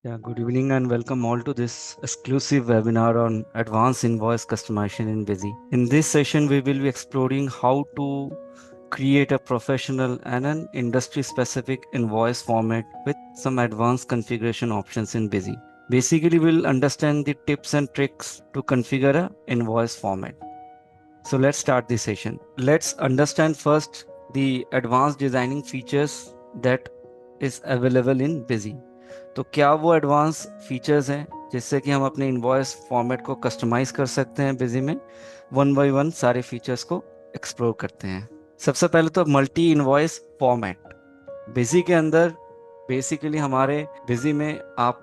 Yeah, good evening and welcome all to this exclusive webinar on advanced invoice customization in Busy. In this session, we will be exploring how to create a professional and an industry specific invoice format with some advanced configuration options in Busy. Basically, we'll understand the tips and tricks to configure a invoice format. So let's start this session. Let's understand first the advanced designing features that is available in Busy. तो क्या वो advance features हैं जिससे कि हम अपने invoice format को customise कर सकते हैं बिजी में। वन बाय वन सारे फीचर्स को एक्सप्लोर करते हैं। सबसे पहले तो मल्टी इनवॉइस फॉर्मेट बिजी के अंदर बेसिकली हमारे बिजी में आप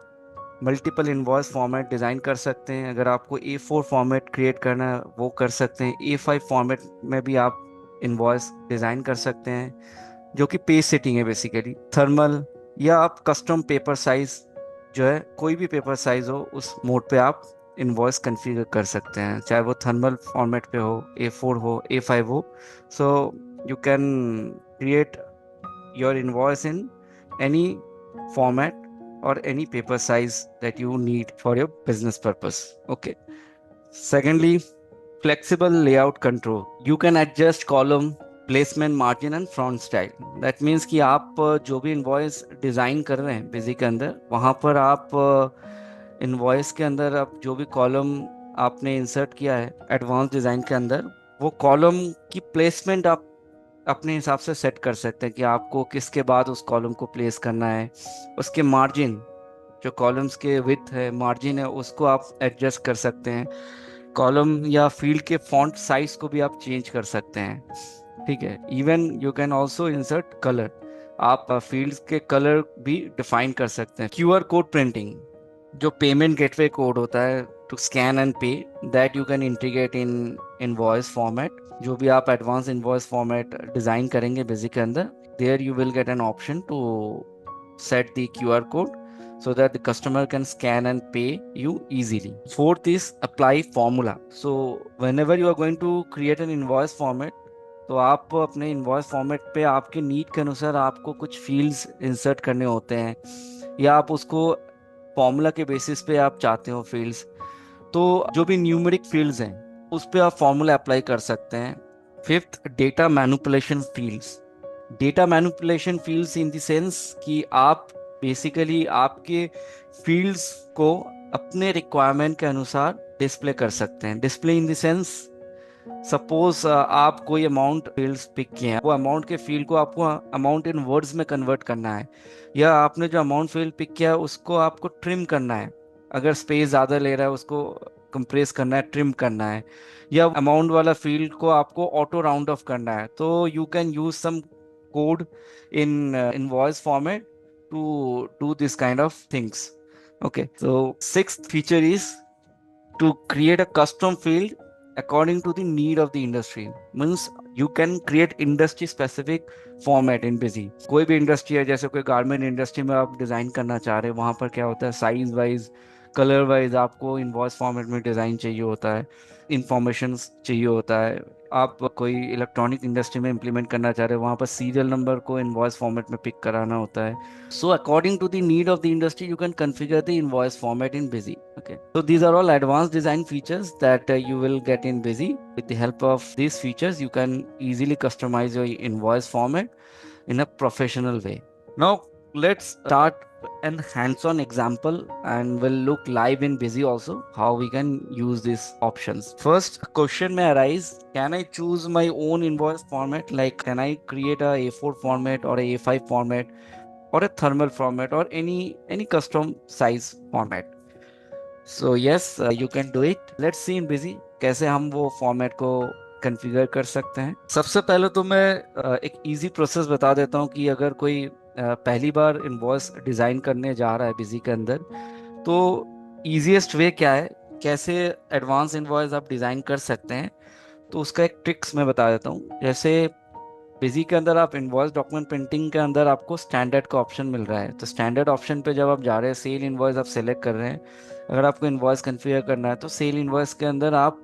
मल्टीपल इनवॉइस फॉर्मेट डिज़ाइन कर सकते हैं। अगर आपको A4 फॉर्मेट क्रिएट करना है वो कर सकते हैं। A5 फॉर्मेट में भी आप इनवॉइस डिज़ाइन कर सकते हैं जो कि पेज सेटिंग है बेसिकली थर्मल, या आप कस्टम पेपर साइज जो है कोई भी पेपर साइज हो उस मोड पे आप इनवॉइस कॉन्फ़िगर कर सकते हैं, चाहे वो थर्मल फॉर्मेट पे हो, A4 हो, A5 हो। सो you can create your invoice in any format or any paper size that you need for your business purpose. Okay. Secondly, flexible layout control. You can adjust column placement, margin and font style. That means कि आप जो भी invoice design कर रहे हैं busy के अंदर, वहां पर आप इनवॉइस के अंदर आप जो भी कॉलम आपने इंसर्ट किया है एडवांस डिजाइन के अंदर, वो कॉलम की प्लेसमेंट आप अपने हिसाब से सेट कर सकते हैं कि आपको किसके बाद उस कॉलम को प्लेस करना है। उसके मार्जिन, जो कॉलम्स के विड्थ है, मार्जिन है, उसको आप एडजस्ट कर सकते हैं। कॉलम या फील्ड के फॉन्ट साइज को भी आप चेंज कर सकते हैं। ठीक है। Even you can also insert colour. आप फील्ड्स के कलर भी डिफाइन कर सकते हैं। क्यूआर कोड प्रिंटिंग, जो पेमेंट गेटवे कोड होता है to scan and pay, that you can integrate in invoice format. जो भी आप एडवांस इनवॉइस फॉर्मेट डिजाइन करेंगे बिजी के अंदर, there you will get an option to set the QR code so that the customer can scan and pay you easily. Fourth is apply formula. So whenever you are going to create an invoice format, तो आप अपने invoice format पे आपके need के अनुसार आपको कुछ fields insert करने होते हैं, या आप उसको फॉर्मूला के बेसिस पे आप चाहते हो फील्ड्स, तो जो भी न्यूमेरिक फील्ड्स हैं उस पे आप फॉर्मूला अप्लाई कर सकते हैं। Fifth, data manipulation fields. Data manipulation fields in the sense कि आप बेसिकली आपके फील्ड्स को अपने रिक्वायरमेंट के अनुसार डिस्प्ले कर सकते हैं। Display in the sense, suppose आप कोई अमाउंट फील्ड्स पिक किए हैं, वो अमाउंट के फील्ड को आपको अमाउंट इन वर्ड्स में कन्वर्ट करना है, या आपने जो अमाउंट फील्ड पिक किया है उसको आपको ट्रिम करना है। अगर स्पेस ज़्यादा ले रहा है उसको कंप्रेस करना है, ट्रिम करना है, या अमाउंट वाला फील्ड को आपको ऑटो राउंड ऑफ करना है, तो you can use some code in invoice format to do this kind of things. Okay, so sixth feature is to create a custom field according to the need of the industry. Means you can create industry specific format in busy। कोई भी industry है, जैसे कोई garment industry में आप design करना चाह रहे हैं, वहां पर क्या होता है, साइज वाइज, कलर वाइज आपको इनवॉइस फॉर्मेट में डिजाइन चाहिए होता है, इंफॉर्मेशन चाहिए होता है। आप कोई इलेक्ट्रॉनिक इंडस्ट्री में इंप्लीमेंट करना चाह रहे हो, वहां पर सीरियल नंबर को इनवॉइस फॉर्मेट में पिक कराना होता है। So according to the need of the industry, you can configure the invoice format in Busy. Okay. So these are all advanced design features that you will get in Busy. With the help of these features, you can easily customize your invoice format in a professional way. Now let's start an hands-on example and we'll look live in Busy also how we can use these options. First, a question may arise: can I choose my own invoice format? Like, can I create a A4 format or a A5 format or a thermal format or any custom size format? So yes, you can do it. Let's see in Busy कैसे हम वो format को configure कर सकते हैं। सबसे पहले तो मैं एक इजी प्रोसेस बता देता हूँ कि अगर कोई पहली बार इनवॉइस डिजाइन करने जा रहा है बिजी के अंदर, तो इजीएस्ट वे क्या है, कैसे एडवांस इनवॉइस आप डिजाइन कर सकते हैं, तो उसका एक ट्रिक्स मैं बता देता हूँ। जैसे बिजी के अंदर आप इनवॉइस डॉक्यूमेंट प्रिंटिंग के अंदर आपको स्टैंडर्ड का ऑप्शन मिल रहा है, तो स्टैंडर्ड ऑप्शन पे जब आप जा रहे हैं, सेल इनवॉइस आप सेलेक्ट कर रहे हैं, अगर आपको इनवॉइस कॉन्फ़िगर करना है तो सेल इनवॉइस के अंदर आप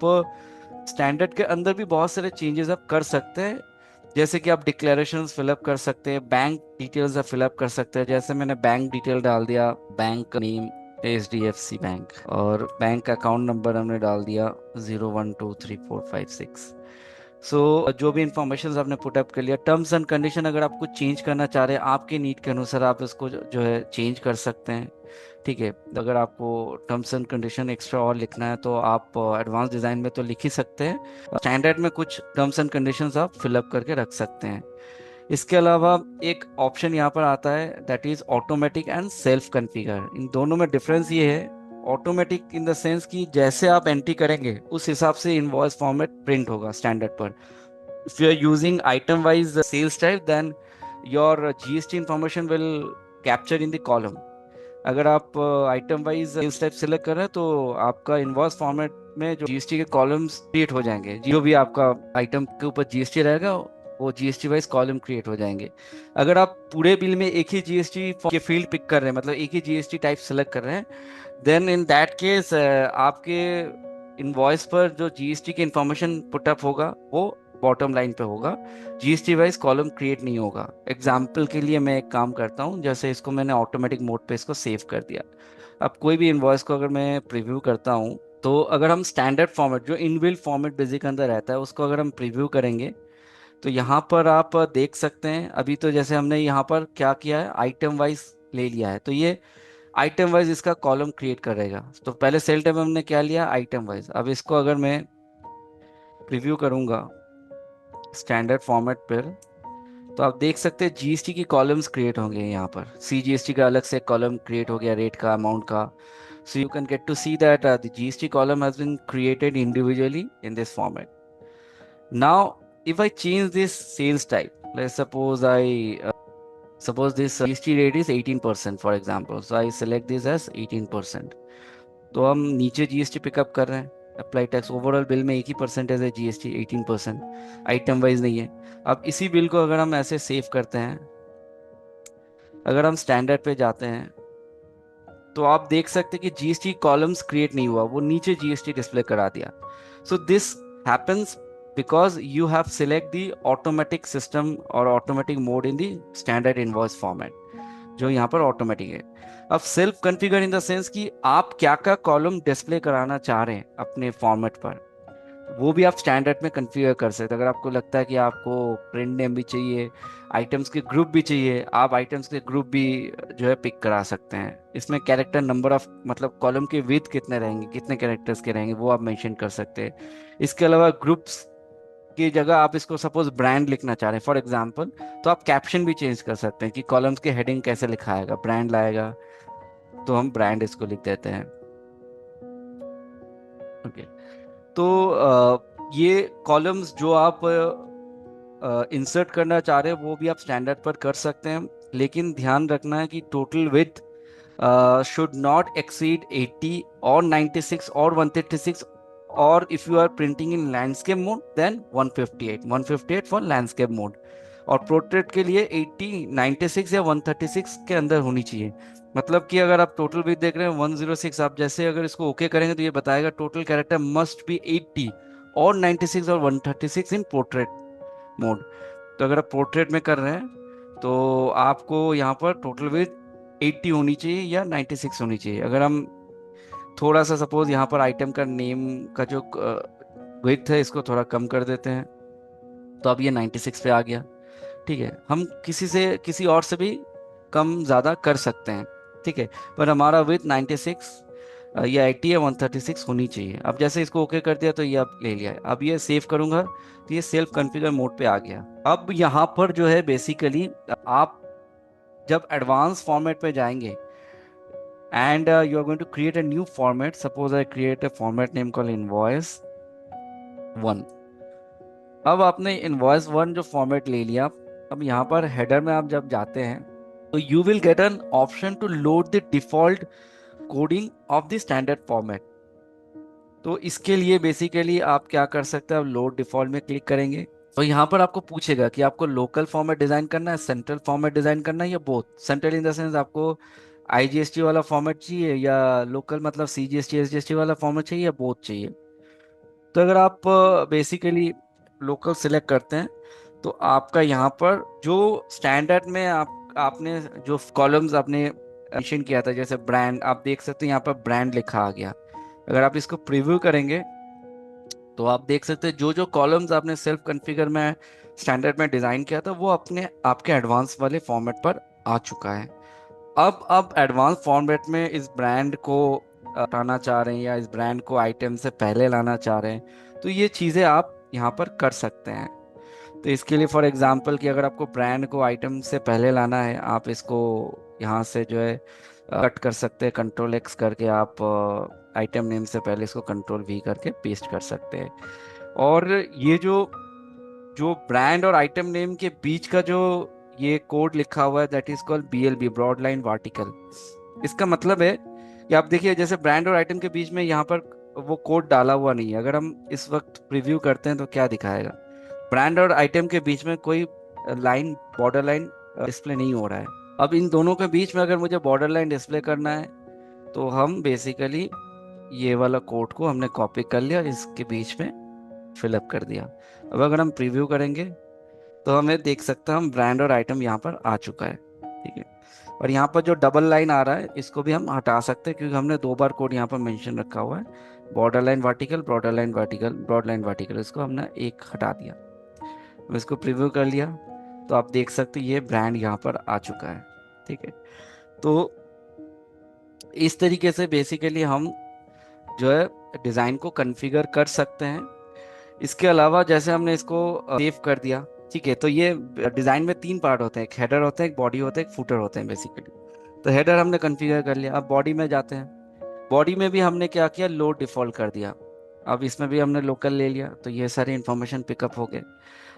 स्टैंडर्ड के अंदर भी बहुत सारे चेंजेस आप कर सकते हैं। जैसे कि आप डिक्लेरेशंस फिलअप कर सकते हैं, बैंक डिटेल्स आप फिलअप कर सकते हैं। जैसे मैंने बैंक डिटेल डाल दिया, बैंक नेम HDFC बैंक, और बैंक अकाउंट नंबर हमने डाल दिया 012345 6। सो जो भी इंफॉर्मेशन आपने पुटअप कर लिया, टर्म्स एंड कंडीशन अगर आप कुछ चेंज करना चाह रहे हैं आपके नीड के अनुसार आप इसको जो है चेंज कर सकते हैं। ठीक है, अगर आपको टर्म्स एंड कंडीशन एक्स्ट्रा और लिखना है तो आप एडवांस डिजाइन में तो लिख ही सकते हैं, स्टैंडर्ड में कुछ टर्म्स एंड कंडीशंस आप फिलअप करके रख सकते हैं। इसके अलावा एक ऑप्शन यहाँ पर आता है, that is automatic and self configure. इन दोनों में डिफरेंस ये है, ऑटोमेटिक इन द सेंस कि जैसे आप एंट्री करेंगे उस हिसाब से इनवॉइस फॉर्मेट प्रिंट होगा स्टैंडर्ड पर। If you are using item wise sales type, then your GST information will capture in the column. अगर आप item wise sales type select कर रहे हैं तो आपका इनवॉइस फॉर्मेट में जो GST के कॉलम्स क्रिएट हो जाएंगे, जो भी आपका आइटम के ऊपर GST रहेगा वो GST वाइज कॉलम क्रिएट हो जाएंगे। अगर आप पूरे बिल में एक ही GST के फील्ड पिक कर रहे हैं, मतलब एक ही GST टाइप सेलेक्ट कर रहे हैं, देन इन दैट केस आपके इनवॉइस पर जो GST की इंफॉर्मेशन पुटअप होगा वो बॉटम लाइन पे होगा, GST वाइज कॉलम क्रिएट नहीं होगा। एग्जाम्पल के लिए मैं एक काम करता हूँ, जैसे इसको मैंने ऑटोमेटिक मोड पे इसको सेव कर दिया। अब कोई भी इनवॉइस को अगर मैं प्रीव्यू करता हूँ, तो अगर हम स्टैंडर्ड फॉर्मेट जो इनबिल्ट फॉर्मेट बेसिक के अंदर रहता है उसको अगर हम प्रीव्यू करेंगे, तो यहाँ पर आप देख सकते हैं अभी तो जैसे हमने यहाँ पर क्या किया है, आइटम वाइज ले लिया है, तो ये आइटम वाइज इसका कॉलम क्रिएट करेगा। तो पहले सेल टाइप हमने क्या लिया, आइटम वाइज। अब इसको अगर मैं प्रीव्यू करूंगा स्टैंडर्ड फॉर्मेट पर, तो आप देख सकते हैं GST की कॉलम्स क्रिएट होंगे यहाँ पर। CGST का अलग से कॉलम क्रिएट हो गया, रेट का, अमाउंट का। So you can get to see that the GST column has been created individually in this format. Now, if I change this sales type, let's suppose this GST rate is 18% for example. So I select this as 18%. तो हम नीचे GST pickup कर रहे हैं, apply tax overall bill में एक ही percentage है GST 18%, item wise नहीं है। अब इसी बिल को अगर हम ऐसे सेव करते हैं, अगर हम स्टैंडर्ड पे जाते हैं, तो आप देख सकते हैं कि GST कॉलम्स क्रिएट नहीं हुआ, वो नीचे GST डिस्प्ले करा दिया। So this happens because you have select the automatic system और automatic mode in the standard invoice format, जो यहाँ पर ऑटोमेटिक है। अब self configure in the sense कि आप क्या क्या कॉलम डिस्प्ले कराना चाह रहे हैं अपने फॉर्मेट पर, वो भी आप स्टैंडर्ड में कॉन्फ़िगर कर सकते हैं। अगर आपको लगता है कि आपको प्रिंट नेम भी चाहिए, आइटम्स के ग्रुप भी चाहिए, आप आइटम्स के ग्रुप भी जो है पिक करा सकते हैं। इसमें कैरेक्टर नंबर ऑफ, मतलब कॉलम के विड्थ कितने रहेंगे, कितने कैरेक्टर्स के रहेंगे, वो आप मेंशन कर सकते हैं। इसके अलावा ग्रुप्स की जगह आप इसको सपोज ब्रांड लिखना चाह रहे हैं फॉर एग्जांपल, तो आप कैप्शन भी चेंज कर सकते हैं कि कॉलम्स के हेडिंग कैसे लिखाएगा, ब्रांड लाएगा तो हम ब्रांड इसको लिख देते हैं। ओके, तो ये कॉलम्स जो आप इंसर्ट करना चाह रहे हैं वो भी आप स्टैंडर्ड पर कर सकते हैं, लेकिन ध्यान रखना है कि total width should not exceed 80 or 96 or 136, or if you are printing in landscape mode then 158 for landscape mode। और पोर्ट्रेट के लिए 80 96 या 136 के अंदर होनी चाहिए। मतलब कि अगर आप टोटल विड्थ देख रहे हैं 106, आप जैसे अगर इसको ओके करेंगे तो ये बताएगा टोटल कैरेक्टर मस्ट बी 80 और 96 और 136 इन पोर्ट्रेट मोड। तो अगर आप पोर्ट्रेट में कर रहे हैं तो आपको यहाँ पर टोटल विड्थ 80 होनी चाहिए या 96 होनी चाहिए। अगर हम थोड़ा सा सपोज यहाँ पर आइटम का नेम का जो विड्थ है इसको थोड़ा कम कर देते हैं, तो अब ये 96 पे आ गया। ठीक है, हम किसी से किसी और से भी कम ज़्यादा कर सकते हैं। ठीक है, पर हमारा विथ 96 या 80 या 136 होनी चाहिए। अब जैसे इसको ओके कर दिया तो ये अब ले लिया है। अब ये सेव करूंगा तो ये सेल्फ कॉन्फ़िगर मोड पे आ गया। अब यहाँ पर जो है बेसिकली आप जब एडवांस फॉर्मेट पे जाएंगे and you are going to create a new format, suppose I create a format name call invoice 1। अब आपने इनवॉइस 1 जो फॉर्मेट ले लिया, अब यहाँ पर हेडर में आप जब जाते हैं तो you will get an option to load the default coding of the standard format. तो इसके लिए बेसिकली आप क्या कर सकते हैं, आप लोड डिफॉल्ट में क्लिक करेंगे तो यहाँ पर आपको पूछेगा कि आपको लोकल फॉर्मेट डिजाइन करना है, सेंट्रल फॉर्मेट डिजाइन करना है, या both. Central in the sense आपको IGST वाला फॉर्मेट चाहिए, या लोकल मतलब CGST SGST वाला फॉर्मेट चाहिए, या बोथ चाहिए। तो अगर आप बेसिकली लोकल सिलेक्ट करते हैं तो आपका यहाँ पर जो स्टैंडर्ड में आपने जो कॉलम्स आपने मेंशन किया था, जैसे ब्रांड, आप देख सकते हैं यहाँ पर ब्रांड लिखा आ गया। अगर आप इसको प्रीव्यू करेंगे तो आप देख सकते हैं जो जो कॉलम्स आपने सेल्फ कॉन्फ़िगर में स्टैंडर्ड में डिजाइन किया था वो अपने आपके एडवांस वाले फॉर्मेट पर आ चुका है। अब एडवांस फॉर्मेट में इस ब्रांड को हटाना चाह रहे हैं या इस ब्रांड को आइटम से पहले लाना चाह रहे हैं, तो ये चीज़ें आप यहाँ पर कर सकते हैं। तो इसके लिए फॉर एग्जांपल कि अगर आपको ब्रांड को आइटम से पहले लाना है, आप इसको यहाँ से जो है कट कर सकते हैं, कंट्रोल एक्स करके आप आइटम नेम से पहले इसको कंट्रोल वी करके पेस्ट कर सकते हैं। और ये जो जो ब्रांड और आइटम नेम के बीच का जो ये कोड लिखा हुआ है, that is called BLB, broad line vertical. इसका मतलब है कि आप देखिए जैसे ब्रांड और आइटम के बीच में यहाँ पर वो कोड डाला हुआ नहीं है। अगर हम इस वक्त प्रीव्यू करते हैं तो क्या दिखाएगा, ब्रांड और आइटम के बीच में कोई लाइन, बॉर्डर लाइन डिस्प्ले नहीं हो रहा है। अब इन दोनों के बीच में अगर मुझे बॉर्डर लाइन डिस्प्ले करना है तो हम बेसिकली ये वाला कोड को हमने कॉपी कर लिया, इसके बीच में फिलअप कर दिया। अब अगर हम प्रीव्यू करेंगे तो हमें देख सकते हैं हम ब्रांड और आइटम यहाँ पर आ चुका है। ठीक है, और यहाँ पर जो डबल लाइन आ रहा है इसको भी हम हटा सकते हैं क्योंकि हमने दो बार कोड यहाँ पर मेंशन रखा हुआ है, border line vertical, border line vertical, broad line vertical, इसको हमने एक हटा दिया। अब इसको प्रीव्यू कर लिया तो आप देख सकते हैं ये ब्रांड यहाँ पर आ चुका है। ठीक है, तो इस तरीके से बेसिकली हम जो है डिज़ाइन को कॉन्फ़िगर कर सकते हैं। इसके अलावा जैसे हमने इसको सेव कर दिया, ठीक है, तो ये डिज़ाइन में तीन पार्ट होते हैं, एक हेडर होता है, एक बॉडी होता है, एक फुटर होते हैं बेसिकली। तो हेडर हमने कॉन्फ़िगर कर लिया। अब बॉडी में जाते हैं। बॉडी में भी हमने क्या किया, लोड डिफ़ॉल्ट कर दिया। अब इसमें भी हमने लोकल ले लिया, तो ये सारे इंफॉर्मेशन पिकअप हो गए।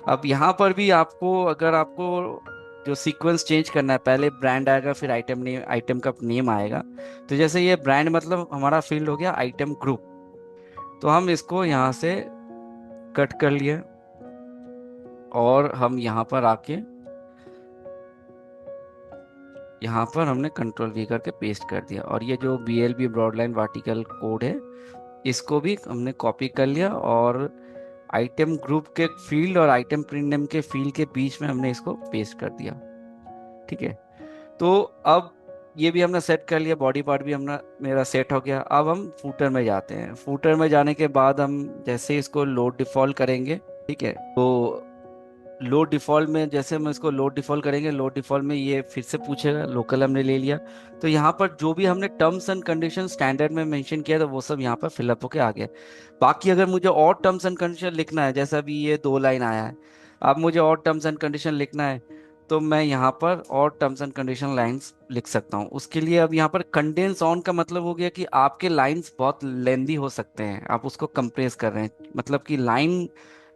अब यहाँ पर भी आपको, अगर आपको जो सीक्वेंस चेंज करना है, पहले ब्रांड आएगा फिर आइटम नेम, आइटम का नेम आएगा। तो जैसे ये ब्रांड मतलब हमारा फील्ड हो गया आइटम ग्रुप, तो हम इसको यहाँ से कट कर लिए और हम यहाँ पर आके यहाँ पर हमने कंट्रोल वी करके पेस्ट कर दिया। और ये जो BLB broad line vertical code है इसको भी हमने कॉपी कर लिया और आइटम ग्रुप के फील्ड और आइटम प्रिंट नेम के फील्ड के बीच में हमने इसको पेस्ट कर दिया। ठीक है, तो अब ये भी हमने सेट कर लिया, बॉडी पार्ट भी हमने मेरा सेट हो गया। अब हम फूटर में जाते हैं। फूटर में जाने के बाद हम जैसे इसको लोड डिफॉल्ट करेंगे, ठीक है, तो लोड डिफॉल्ट में जैसे हम इसको लोड डिफॉल्ट करेंगे, लोड डिफॉल्ट में ये फिर से पूछेगा, लोकल हमने ले लिया। तो यहाँ पर जो भी हमने टर्म्स एंड कंडीशन स्टैंडर्ड में मेंशन किया था वो सब यहाँ पर फिलअप होके आ गया। बाकी अगर मुझे और टर्म्स एंड कंडीशन लिखना है, जैसा अभी ये दो लाइन आया है, अब मुझे और टर्म्स एंड कंडीशन लिखना है तो मैं यहाँ पर और टर्म्स एंड कंडीशन लाइंस लिख सकता हूँ। उसके लिए अब यहाँ पर कंडेंस ऑन का मतलब हो गया कि आपके लाइंस बहुत लेंदी हो सकते हैं, आप उसको कंप्रेस कर रहे हैं, मतलब कि लाइन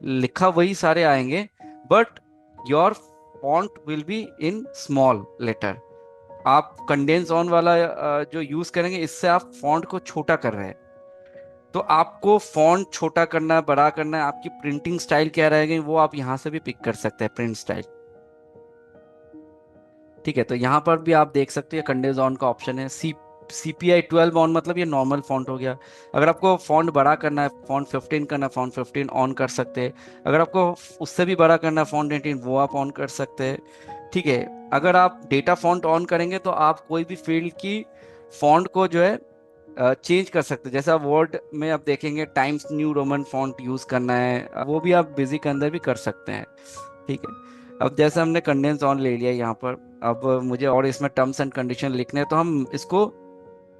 लिखा वही सारे आएंगे but your font will be in small letter. आप कंडेंस ऑन वाला जो यूज करेंगे इससे आप फॉन्ट को छोटा कर रहे हैं। तो आपको फॉन्ट छोटा करना है, बड़ा करना है, आपकी प्रिंटिंग स्टाइल क्या रहेगी वो आप यहाँ से भी पिक कर सकते हैं, प्रिंट स्टाइल। ठीक है, तो यहाँ पर भी आप देख सकते हैं कंडेंस ऑन का ऑप्शन है। CPI 12 ऑन मतलब ये नॉर्मल फॉन्ट हो गया। अगर आपको फॉन्ट बड़ा करना है, फॉन्ट 15 करना है, फॉन्ट 15 ऑन कर सकते हैं। अगर आपको उससे भी बड़ा करना है फॉन्ट 18, वो आप ऑन कर सकते हैं। ठीक है, अगर आप डेटा फॉन्ट ऑन करेंगे तो आप कोई भी फील्ड की फॉन्ट को जो है चेंज कर सकते हैं। जैसे आप वर्ड में आप देखेंगे times new Roman font use करना है, वो भी आप बिजी के अंदर भी कर सकते हैं। ठीक है, अब जैसे हमने कंडेंस ऑन ले लिया यहाँ पर, अब मुझे और इसमें टर्म्स एंड कंडीशन लिखने हैं तो हम इसको,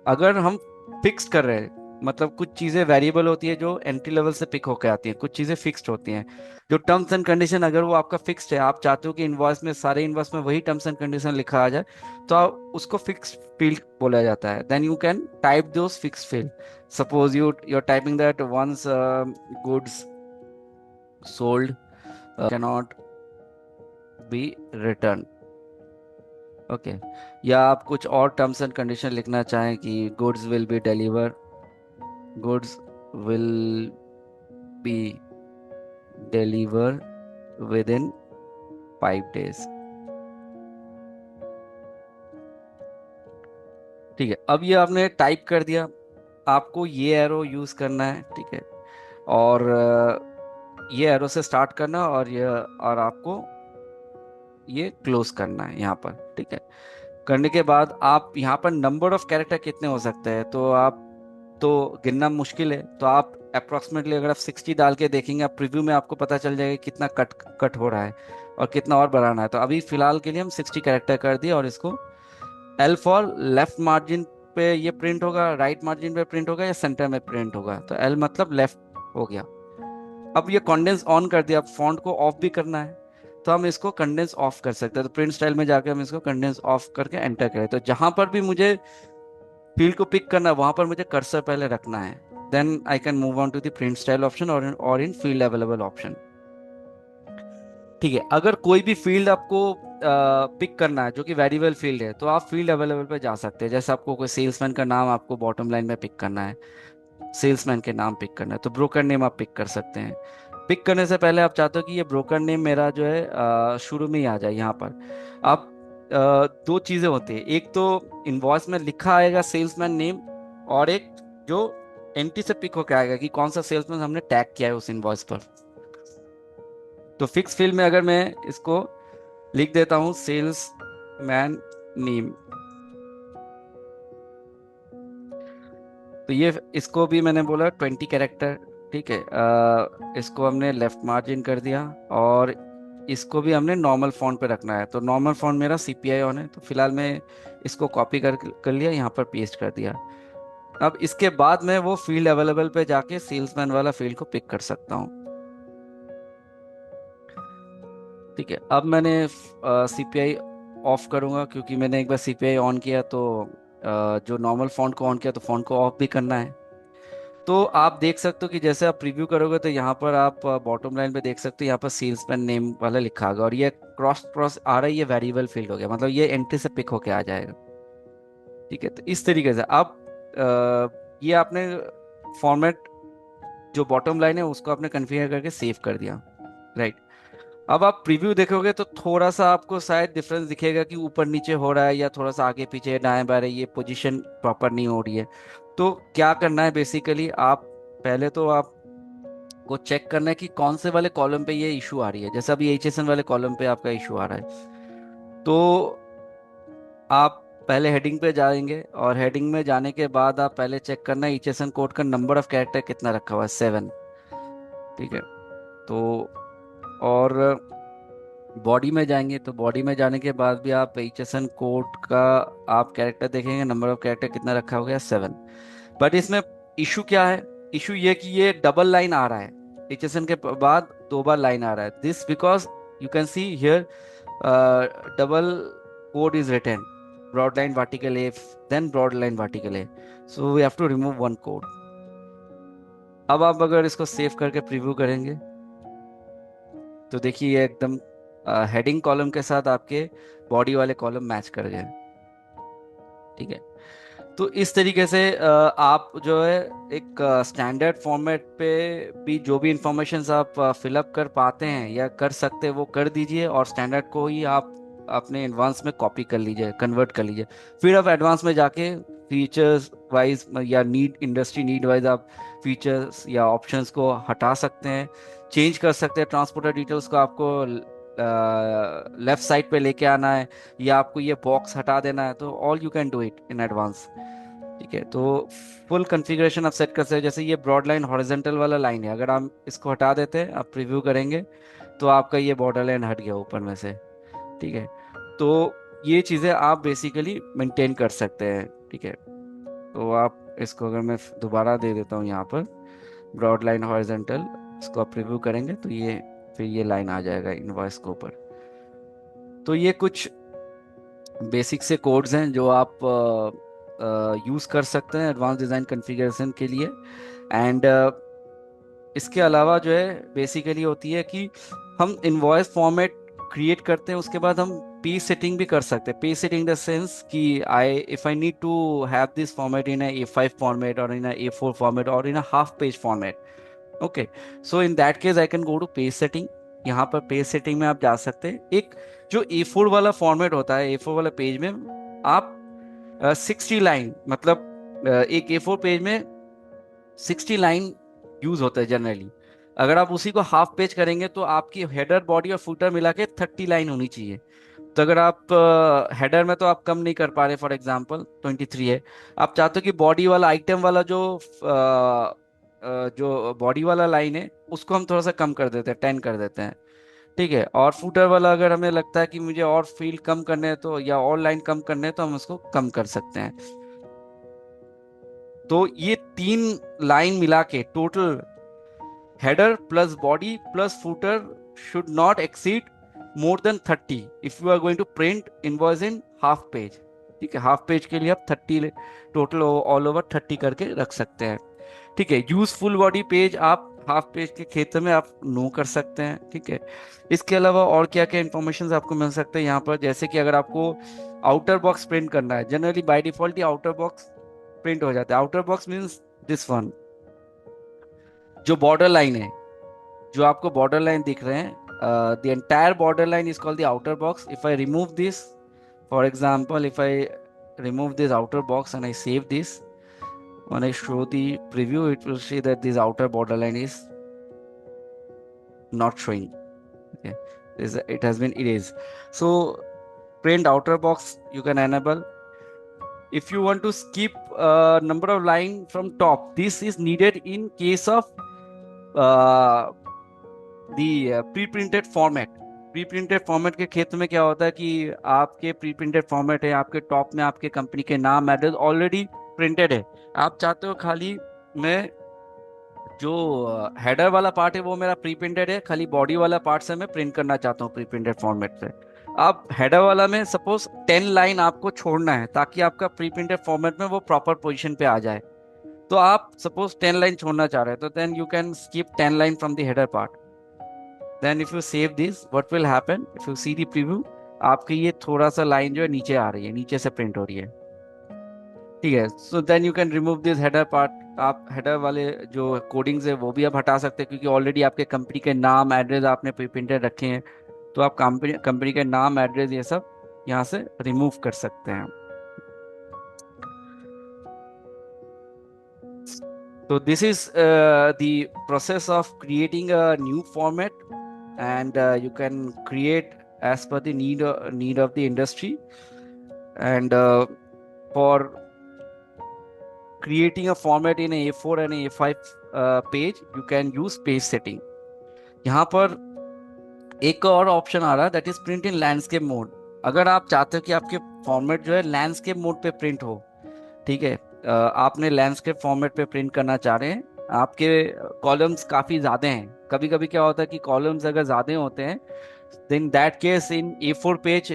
अगर हम फिक्स कर रहे हैं, मतलब कुछ चीजें वेरिएबल होती है जो एंट्री लेवल से पिक होकर आती हैं, कुछ चीजें फिक्स्ड होती हैं। जो टर्म्स एंड कंडीशन अगर वो आपका फिक्स्ड है, आप चाहते हो कि इनवॉइस में, सारे इनवॉइस में वही टर्म्स एंड कंडीशन लिखा आ जाए, तो आप उसको फिक्स्ड फील्ड बोला जाता है। Then you can type those fixed field. Suppose you're typing that once goods sold cannot be returned। Okay, या आप कुछ और टर्म्स एंड कंडीशन लिखना चाहें कि goods will be deliver, goods will be deliver with in 5 days। ठीक है, अब ये आपने टाइप कर दिया, आपको ये एरो यूज करना है। ठीक है, और ये एरो से स्टार्ट करना और ये, और आपको ये क्लोज करना है यहाँ पर, ठीक है। करने के बाद आप यहाँ पर नंबर ऑफ कैरेक्टर कितने हो सकते हैं, तो आप, तो गिनना मुश्किल है, तो आप अप्रोक्सीमेटली अगर आप 60 डाल के देखेंगे, आप प्रीव्यू में आपको पता चल जाएगा कितना कट कट हो रहा है और कितना और बढ़ाना है। तो अभी फिलहाल के लिए हम 60 कैरेक्टर कर दिए, और इसको एल फॉर लेफ्ट मार्जिन पे ये प्रिंट होगा, राइट मार्जिन पे प्रिंट होगा, या सेंटर में प्रिंट होगा, तो एल मतलब लेफ्ट हो गया। अब ये कंडेंस ऑन कर दिया, अब फॉन्ट को ऑफ भी करना है, तो हम इसको कंडेंस ऑफ कर सकते हैं। तो प्रिंट स्टाइल में जाकर हम इसको कंडेंस ऑफ करके एंटर करें, तो जहां पर भी मुझे फील्ड को पिक करना है वहां पर मुझे कर्सर पहले रखना है, then I can move on to the print style option और इन फील्ड अवेलेबल ऑप्शन। ठीक है, अगर कोई भी फील्ड आपको पिक करना है जो कि वेरिएबल फील्ड है, तो आप फील्ड अवेलेबल पे जा सकते हैं। जैसे आपको कोई सेल्समैन का नाम आपको बॉटम लाइन में पिक करना है, सेल्समैन के नाम पिक करना है, तो ब्रोकर नेम आप पिक कर सकते हैं। पिक करने से पहले आप चाहते हो कि ये ब्रोकर नेम मेरा जो है शुरू में ही आ जाए। यहाँ पर आप दो चीजें होती है, एक तो इनवॉइस में लिखा आएगा सेल्समैन नेम, और एक जो एंट्री से पिक होकर आएगा कि कौन सा सेल्समैन हमने टैग किया है उस इनवॉइस पर। तो फिक्स फील्ड में अगर मैं इसको लिख देता हूँ सेल्समैन नेम, तो ये इसको भी मैंने बोला 20 कैरेक्टर, ठीक है। इसको हमने लेफ्ट मार्जिन कर दिया, और इसको भी हमने नॉर्मल फॉन्ट पे रखना है। तो नॉर्मल फॉन्ट मेरा CPI ऑन है, तो फिलहाल मैं इसको कॉपी कर लिया, यहाँ पर पेस्ट कर दिया। अब इसके बाद मैं वो फील्ड अवेलेबल पे जाके सेल्समैन वाला फील्ड को पिक कर सकता हूँ, ठीक है। अब मैंने CPI ऑफ करूंगा, क्योंकि मैंने एक बार CPI ऑन किया तो जो नॉर्मल फॉन्ट को ऑन किया, तो फॉन्ट को ऑफ भी करना है। तो आप देख सकते हो कि जैसे आप प्रीव्यू करोगे तो यहाँ पर आप बॉटम लाइन पे देख सकते हो, यहाँ पर सेल्समैन नेम वाला लिखा होगा, और ये क्रॉस क्रॉस आ रहा है, ये वेरिएबल फील्ड हो गया, मतलब ये एंट्री से पिक होके आ जाएगा, ठीक है। तो इस तरीके से आप ये आपने फॉर्मेट, जो बॉटम लाइन है उसको आपने कन्फिगर करके सेव कर दिया, राइट। अब आप प्रीव्यू देखोगे तो थोड़ा सा आपको शायद डिफरेंस दिखेगा कि ऊपर नीचे हो रहा है, या थोड़ा सा आगे पीछे दाएं बाएं, ये पोजीशन प्रॉपर नहीं हो रही है। तो क्या करना है बेसिकली, आप पहले तो आपको चेक करना है कि कौन से वाले कॉलम पे ये इशू आ रही है। जैसे अभी HSN वाले कॉलम पे आपका इशू आ रहा है, तो आप पहले हेडिंग पे जाएंगे, और हेडिंग में जाने के बाद आप पहले चेक करना है HSN कोड का नंबर ऑफ कैरेक्टर कितना रखा हुआ है, 7, ठीक है। तो और बॉडी में जाएंगे, तो बॉडी में जाने के बाद भी आप HSN कोड का आप कैरेक्टर देखेंगे, नंबर ऑफ कैरेक्टर कितना रखा हो गया, 7। बट इसमें इशू क्या है, इशू ये कि ये डबल लाइन आ रहा है, HSN के बाद 2 बार लाइन आ रहा है। This because you can see here double code is written, broad line vertical A, then broad line vertical A, so we have to remove one code. अब आप अगर इसको सेव करके प्रीव्यू करेंगे, तो देखिए ये एकदम हेडिंग कॉलम के साथ आपके बॉडी वाले कॉलम मैच कर गए, ठीक है। तो इस तरीके से आप जो है एक स्टैंडर्ड फॉर्मेट पे भी जो भी इंफॉर्मेशन आप फिलअप कर पाते हैं या कर सकते हैं वो कर दीजिए, और स्टैंडर्ड को ही आप अपने एडवांस में कॉपी कर लीजिए, कन्वर्ट कर लीजिए। फिर आप एडवांस में जाके फीचर्स वाइज या नीड, इंडस्ट्री नीड वाइज आप फीचर्स या ऑप्शंस को हटा सकते हैं, चेंज कर सकते हैं। ट्रांसपोर्टर डिटेल्स को आपको लेफ्ट साइड पे लेके आना है, या आपको ये बॉक्स हटा देना है, तो all you can do it in advance, ठीक है। तो फुल कॉन्फ़िगरेशन आप सेट कर सकते हैं। जैसे ये ब्रॉड लाइन हॉरिजॉन्टल वाला लाइन है, अगर आप इसको हटा देते हैं, आप प्रीव्यू करेंगे, तो आपका ये बॉर्डर लाइन हट गया ऊपर में से, ठीक है। तो ये चीज़ें आप बेसिकली मेंटेन कर सकते हैं, ठीक है। तो आप इसको अगर मैं दोबारा दे देता हूँ यहाँ पर ब्रॉड लाइन हॉरिजॉन्टल, इसको आप प्रीव्यू करेंगे तो ये फिर ये लाइन आ जाएगा इनवॉइस के ऊपर। तो ये कुछ बेसिक से कोड्स हैं जो आप यूज़ कर सकते हैं एडवांस डिज़ाइन कॉन्फ़िगरेशन के लिए। एंड इसके अलावा जो है बेसिकली होती है कि हम इनवॉइस फॉर्मेट क्रिएट करते हैं, उसके बाद हम पेज सेटिंग भी कर सकते हैं। पेज सेटिंग द सेंस कि I if I need to have this format in A5 format, और इन A4 फॉर्मेट, और in half page format, okay. So in that case I can go to page setting. यहाँ पर page setting में आप जा सकते हैं। एक जो A4 वाला फॉर्मेट होता है, A4 वाला पेज में आप 60 लाइन, मतलब एक A4 पेज में 60 लाइन यूज होता है जनरली, अगर आप उसी को हाफ पेज करेंगे तो आपकी हेडर बॉडी और फुटर मिला के 30 लाइन होनी चाहिए। तो अगर आप हेडर में तो आप कम नहीं कर पा रहे, फॉर एग्जांपल 23 है, आप चाहते हो कि बॉडी वाला आइटम वाला जो बॉडी वाला लाइन है उसको हम थोड़ा सा कम कर देते हैं, 10 कर देते हैं, ठीक है। और फुटर वाला अगर हमें लगता है कि मुझे और फील्ड कम करने हैं तो, या और लाइन कम करने हैं तो हम उसको कम कर सकते हैं। तो ये 3 लाइन मिला के total header plus body plus footer should not exceed more than 30 if you are going to print invoice in half page। ठीक है, हाफ पेज के लिए आप 30 टोटल ऑल ओवर 30 करके रख सकते हैं। ठीक है, यूज फुल बॉडी पेज आप हाफ पेज के क्षेत्र में आप नो कर सकते हैं। ठीक है, इसके अलावा और क्या क्या इंफॉर्मेशन आपको मिल सकते हैं यहाँ पर, जैसे कि अगर आपको आउटर बॉक्स प्रिंट करना है, generally by default he outer box print हो जाता है। Outer box means this one, जो बॉर्डर लाइन है, जो आपको बॉर्डर लाइन दिख रहे हैं, the entire border line is called the outer box. If I remove this, for example if I remove this outer box and I save this, when I show the preview it will see that this outer border line is not showing, okay, it has been erased. So print outer box you can enable. If you want to skip number of line from top, this is needed in case of uh, the pre printed format. Pre printed format के क्षेत्र में क्या होता है कि आपके pre printed format है, आपके टॉप में आपके कंपनी के नाम एड्रेस ऑलरेडी प्रिंटेड है, आप चाहते हो खाली मैं जो हेडर वाला पार्ट है वो मेरा प्री प्रिंटेड है, खाली बॉडी वाला पार्ट से मैं प्रिंट करना चाहता हूँ प्री प्रिंटेड फॉर्मेट से। आप हेडर वाला में सपोज 10 लाइन आपको छोड़ना है ताकि आपका प्री प्रिंटेड फॉर्मेट में वो प्रॉपर पोजिशन पे आ जाए। तो आप सपोज 10 लाइन छोड़ना चाह रहे हैं तो then you can skip 10 line from the header part. Then if you save this, what will happen? If you see the preview, आपकी ये थोड़ा सा लाइन जो है नीचे आ रही है, नीचे से प्रिंट हो रही है। ठीक है, so then you can remove this header part. आप हेडर वाले जो कोडिंग्स है वो भी आप हटा सकते हैं, क्योंकि ऑलरेडी आपके कंपनी के नाम एड्रेस आपने प्री प्रिंटेड रखे हैं, तो आप कंपनी कंपनी के नाम एड्रेस ये सब यहाँ से रिमूव कर सकते हैं। So this is the process of creating a new format, and you can create as per the need of the industry. And for creating a format in a A4 and a A5 page, you can use page setting. यहाँ पर एक और option आ रहा है, that is print in landscape mode. अगर आप चाहते हो कि आपके फॉर्मेट जो है लैंडस्केप मोड पे प्रिंट हो, ठीक है, आपने लैंडस्केप फॉर्मेट पे प्रिंट करना चाह रहे हैं, आपके कॉलम्स काफ़ी ज़्यादा हैं, कभी कभी क्या होता है कि कॉलम्स अगर ज़्यादा होते हैं, then that case in A4 page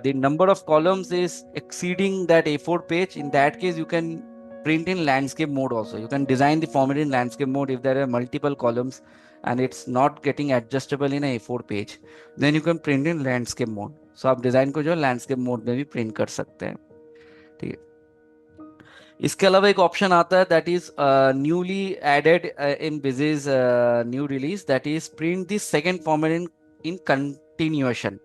the number of columns is exceeding that A4 page. In that case you can print in landscape mode also. You can design the format in landscape mode if there are multiple columns and it's not getting adjustable in a A4 page, then you can print in landscape mode. So आप design को जो landscape mode में भी print कर सकते हैं। ठीक है, इसके अलावा एक ऑप्शन आता है that is newly added in Busy's new release, that is print the second format in continuation.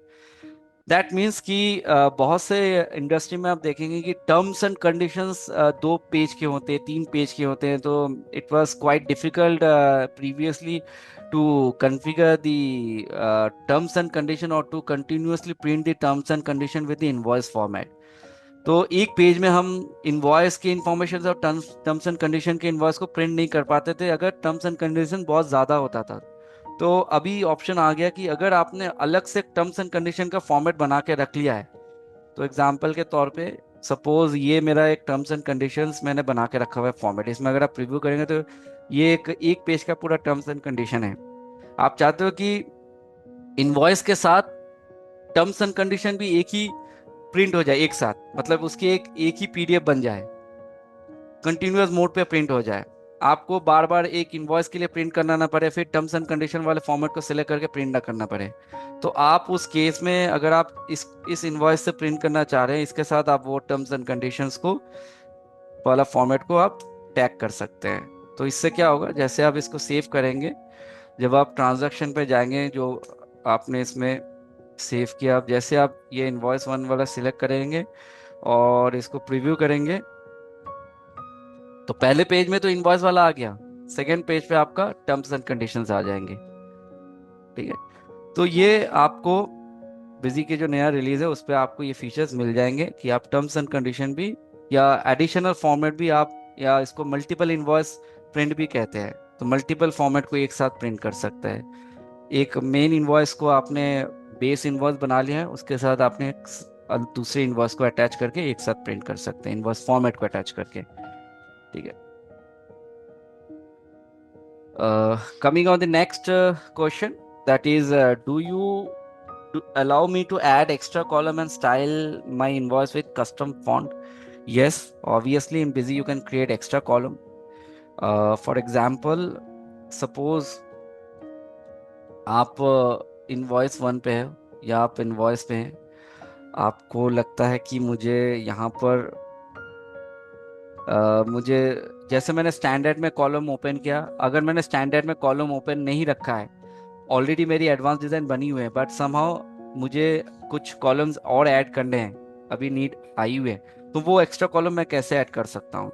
That means कि बहुत से इंडस्ट्री में आप देखेंगे कि टर्म्स एंड कंडीशंस 2 पेज के होते हैं, 3 पेज के होते हैं, तो it was quite difficult previously to configure the terms and condition और to continuously print the terms and condition with the invoice format. तो एक पेज में हम इनवॉइस के इंफॉर्मेशन और टर्म्स एंड कंडीशन के इनवॉइस को प्रिंट नहीं कर पाते थे अगर टर्म्स एंड कंडीशन बहुत ज़्यादा होता था। तो अभी ऑप्शन आ गया कि अगर आपने अलग से टर्म्स एंड कंडीशन का फॉर्मेट बना के रख लिया है, तो एग्जांपल के तौर पे सपोज ये मेरा एक टर्म्स एंड कंडीशंस मैंने बना के रखा हुआ है फॉर्मेट, इसमें अगर आप प्रीव्यू करेंगे तो ये एक पेज का पूरा टर्म्स एंड कंडीशन है। आप चाहते हो कि इनवॉइस के साथ टर्म्स एंड कंडीशन भी एक ही प्रिंट हो जाए एक साथ, मतलब उसकी एक ही पीडीएफ बन जाए, कंटिन्यूअस मोड पे प्रिंट हो जाए, आपको बार बार एक इनवॉइस के लिए प्रिंट करना ना पड़े, फिर टर्म्स एंड कंडीशन वाले फॉर्मेट को सिलेक्ट करके प्रिंट ना करना पड़े। तो आप उस केस में अगर आप इस इनवॉइस से प्रिंट करना चाह रहे हैं, इसके साथ आप वो टर्म्स एंड कंडीशंस को वाला फॉर्मेट को आप टैग कर सकते हैं। तो इससे क्या होगा, जैसे आप इसको सेव करेंगे, जब आप ट्रांजैक्शन पे जाएंगे जो आपने इसमें सेव किया, आप जैसे आप ये इनवॉइस 1 वाला सिलेक्ट करेंगे और इसको प्रीव्यू करेंगे, तो पहले पेज में तो इनवॉइस वाला आ गया, सेकेंड पेज पे आपका टर्म्स एंड कंडीशंस आ जाएंगे। ठीक है, तो ये आपको बिजी के जो नया रिलीज है उस पर आपको ये फीचर्स मिल जाएंगे कि आप टर्म्स एंड कंडीशन भी या एडिशनल फॉर्मेट भी आप, या इसको मल्टीपल इनवॉइस प्रिंट भी कहते हैं, तो मल्टीपल फॉर्मेट को एक साथ प्रिंट कर सकता है। एक मेन इनवॉइस को आपने बेस इनवॉइस बना लिया है, उसके साथ आपने दूसरे इनवॉइस को अटैच करके एक साथ प्रिंट कर सकते हैं, इनवॉइस फॉर्मेट को अटैच करके। ठीक है, coming on the next question, that is, do you allow me to add extra column and style my invoice with custom font? Yes, obviously in Busy you can create extra column. For example, suppose आप invoice one पे है या आप invoice पे हैं, आपको लगता है कि मुझे यहाँ पर मुझे, जैसे मैंने स्टैंडर्ड में कॉलम ओपन किया, अगर मैंने स्टैंडर्ड में कॉलम ओपन नहीं रखा है, ऑलरेडी मेरी एडवांस डिजाइन बनी हुई है, बट समहाउ मुझे कुछ कॉलम्स और ऐड करने हैं, अभी नीड आई हुई है, तो वो एक्स्ट्रा कॉलम मैं कैसे ऐड कर सकता हूँ?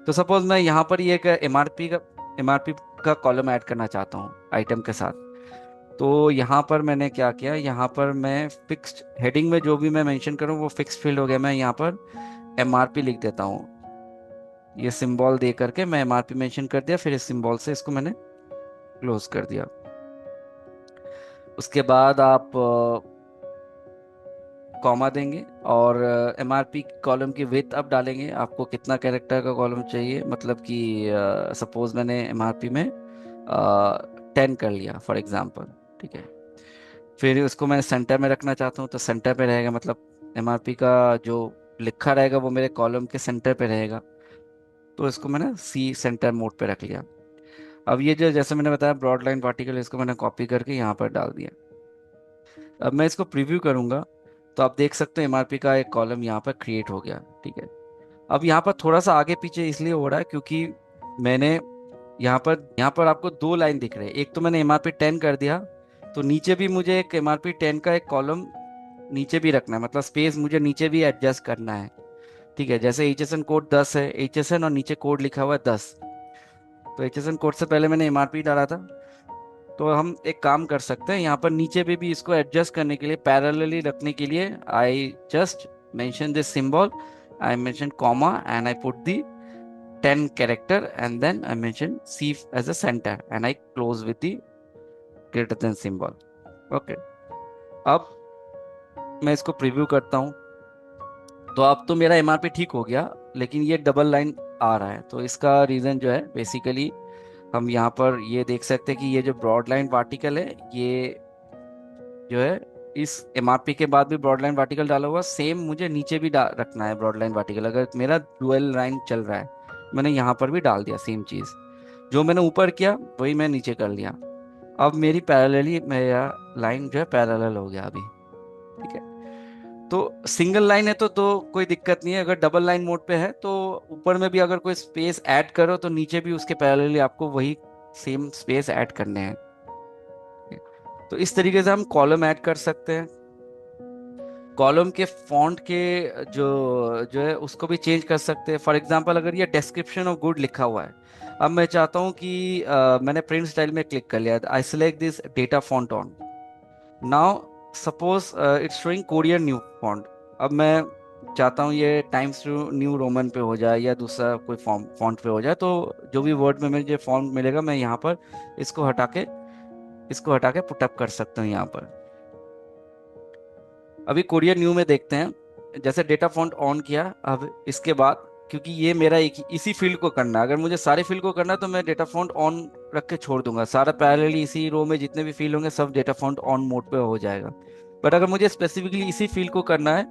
तो सपोज मैं यहाँ पर ये एक एमआरपी का कॉलम ऐड करना चाहता हूँ आइटम के साथ। तो यहाँ पर मैंने क्या किया, यहाँ पर मैं फिक्स्ड हेडिंग में जो भी मैं मेंशन करूँ वो फिक्स्ड फील्ड हो गया, मैं यहाँ पर एमआरपी लिख देता हूँ, ये सिंबल दे करके मैं एमआरपी मेंशन कर दिया, फिर इस सिंबल से इसको मैंने क्लोज कर दिया। उसके बाद आप कॉमा देंगे और एमआरपी कॉलम की विड्थ आप डालेंगे, आपको कितना कैरेक्टर का कॉलम चाहिए, मतलब कि सपोज मैंने एमआरपी में 10 कर लिया फॉर एग्जांपल। ठीक है, फिर उसको मैं सेंटर में रखना चाहता हूँ तो सेंटर पे रहेगा, मतलब एमआरपी का जो लिखा रहेगा वो मेरे कॉलम के सेंटर पे रहेगा, तो इसको मैंने सी सेंटर मोड पे रख लिया। अब ये जो जैसे मैंने बताया ब्रॉड लाइन पार्टिकल, इसको मैंने कॉपी करके यहाँ पर डाल दिया। अब मैं इसको प्रीव्यू करूंगा तो आप देख सकते हो एमआरपी का एक कॉलम यहाँ पर क्रिएट हो गया। ठीक है, अब यहाँ पर थोड़ा सा आगे पीछे इसलिए हो रहा है क्योंकि मैंने यहाँ पर आपको दो लाइन दिख रहे हैं, एक तो मैंने एमआरपी 10 कर दिया, तो नीचे भी मुझे एक एमआरपी 10 का एक कॉलम नीचे भी रखना है, मतलब स्पेस मुझे नीचे भी एडजस्ट करना है। ठीक है, जैसे एचएसएन कोड 10 है, एचएसएन और नीचे कोड लिखा हुआ है 10, तो एचएसएन कोड से पहले मैंने एमआरपी डाला था, तो हम एक काम कर सकते हैं, यहाँ पर नीचे भी इसको एडजस्ट करने के लिए, पैरेलली रखने के लिए, I just mention this symbol, I mention comma and I put the 10 character and then I mention C as a centre and I close with the greater than symbol. Okay, अब मैं इसको preview करता हूँ, तो अब तो मेरा MRP ठीक हो गया, लेकिन ये डबल लाइन आ रहा है, तो इसका रीजन जो है बेसिकली हम यहाँ पर ये देख सकते हैं कि ये जो ब्रॉड लाइन पार्टिकल है, ये जो है इस एमआरपी के बाद भी ब्रॉड लाइन पार्टिकल डाला हुआ, सेम मुझे नीचे भी रखना है ब्रॉड लाइन पार्टिकल, अगर मेरा डुअल लाइन चल रहा है, मैंने यहाँ पर भी डाल दिया सेम चीज, जो मैंने ऊपर किया वही मैं नीचे कर लिया। अब मेरी पैरेलली मेरा लाइन जो है पैरेलल हो गया अभी। ठीक है, तो सिंगल लाइन है तो कोई दिक्कत नहीं है, अगर डबल लाइन मोड पे है तो ऊपर में भी अगर कोई स्पेस ऐड करो तो नीचे भी उसके पैरेलली आपको वही सेम स्पेस ऐड करने हैं। तो इस तरीके से हम कॉलम ऐड कर सकते हैं, कॉलम के फॉन्ट के जो जो है उसको भी चेंज कर सकते हैं। फॉर एग्जांपल अगर ये डिस्क्रिप्शन ऑफ गुड लिखा हुआ है, अब मैं चाहता हूँ कि मैंने प्रिंट स्टाइल में क्लिक कर लिया, आई select this data font on, now suppose it's showing Korean new font, अब मैं चाहता हूँ ये टाइम्स न्यू रोमन पे हो जाए या दूसरा कोई फॉन्ट पे हो जाए, तो जो भी वर्ड में मुझे फॉन्ट मिलेगा मैं यहाँ पर इसको हटा के पुटअप कर सकता हूँ यहाँ पर। अभी कोरियर न्यू में देखते हैं, जैसे डेटा फॉन्ट ऑन किया, अब इसके बाद क्योंकि ये मेरा एक इसी फील्ड को करना है, अगर मुझे सारे फील्ड को करना है तो मैं डेटा फॉन्ट ऑन रख के छोड़ दूंगा, सारा पैरेलली इसी रो में जितने भी फील्ड होंगे सब डेटा फॉन्ट ऑन मोड पे हो जाएगा। बट अगर मुझे स्पेसिफिकली इसी फील्ड को करना है,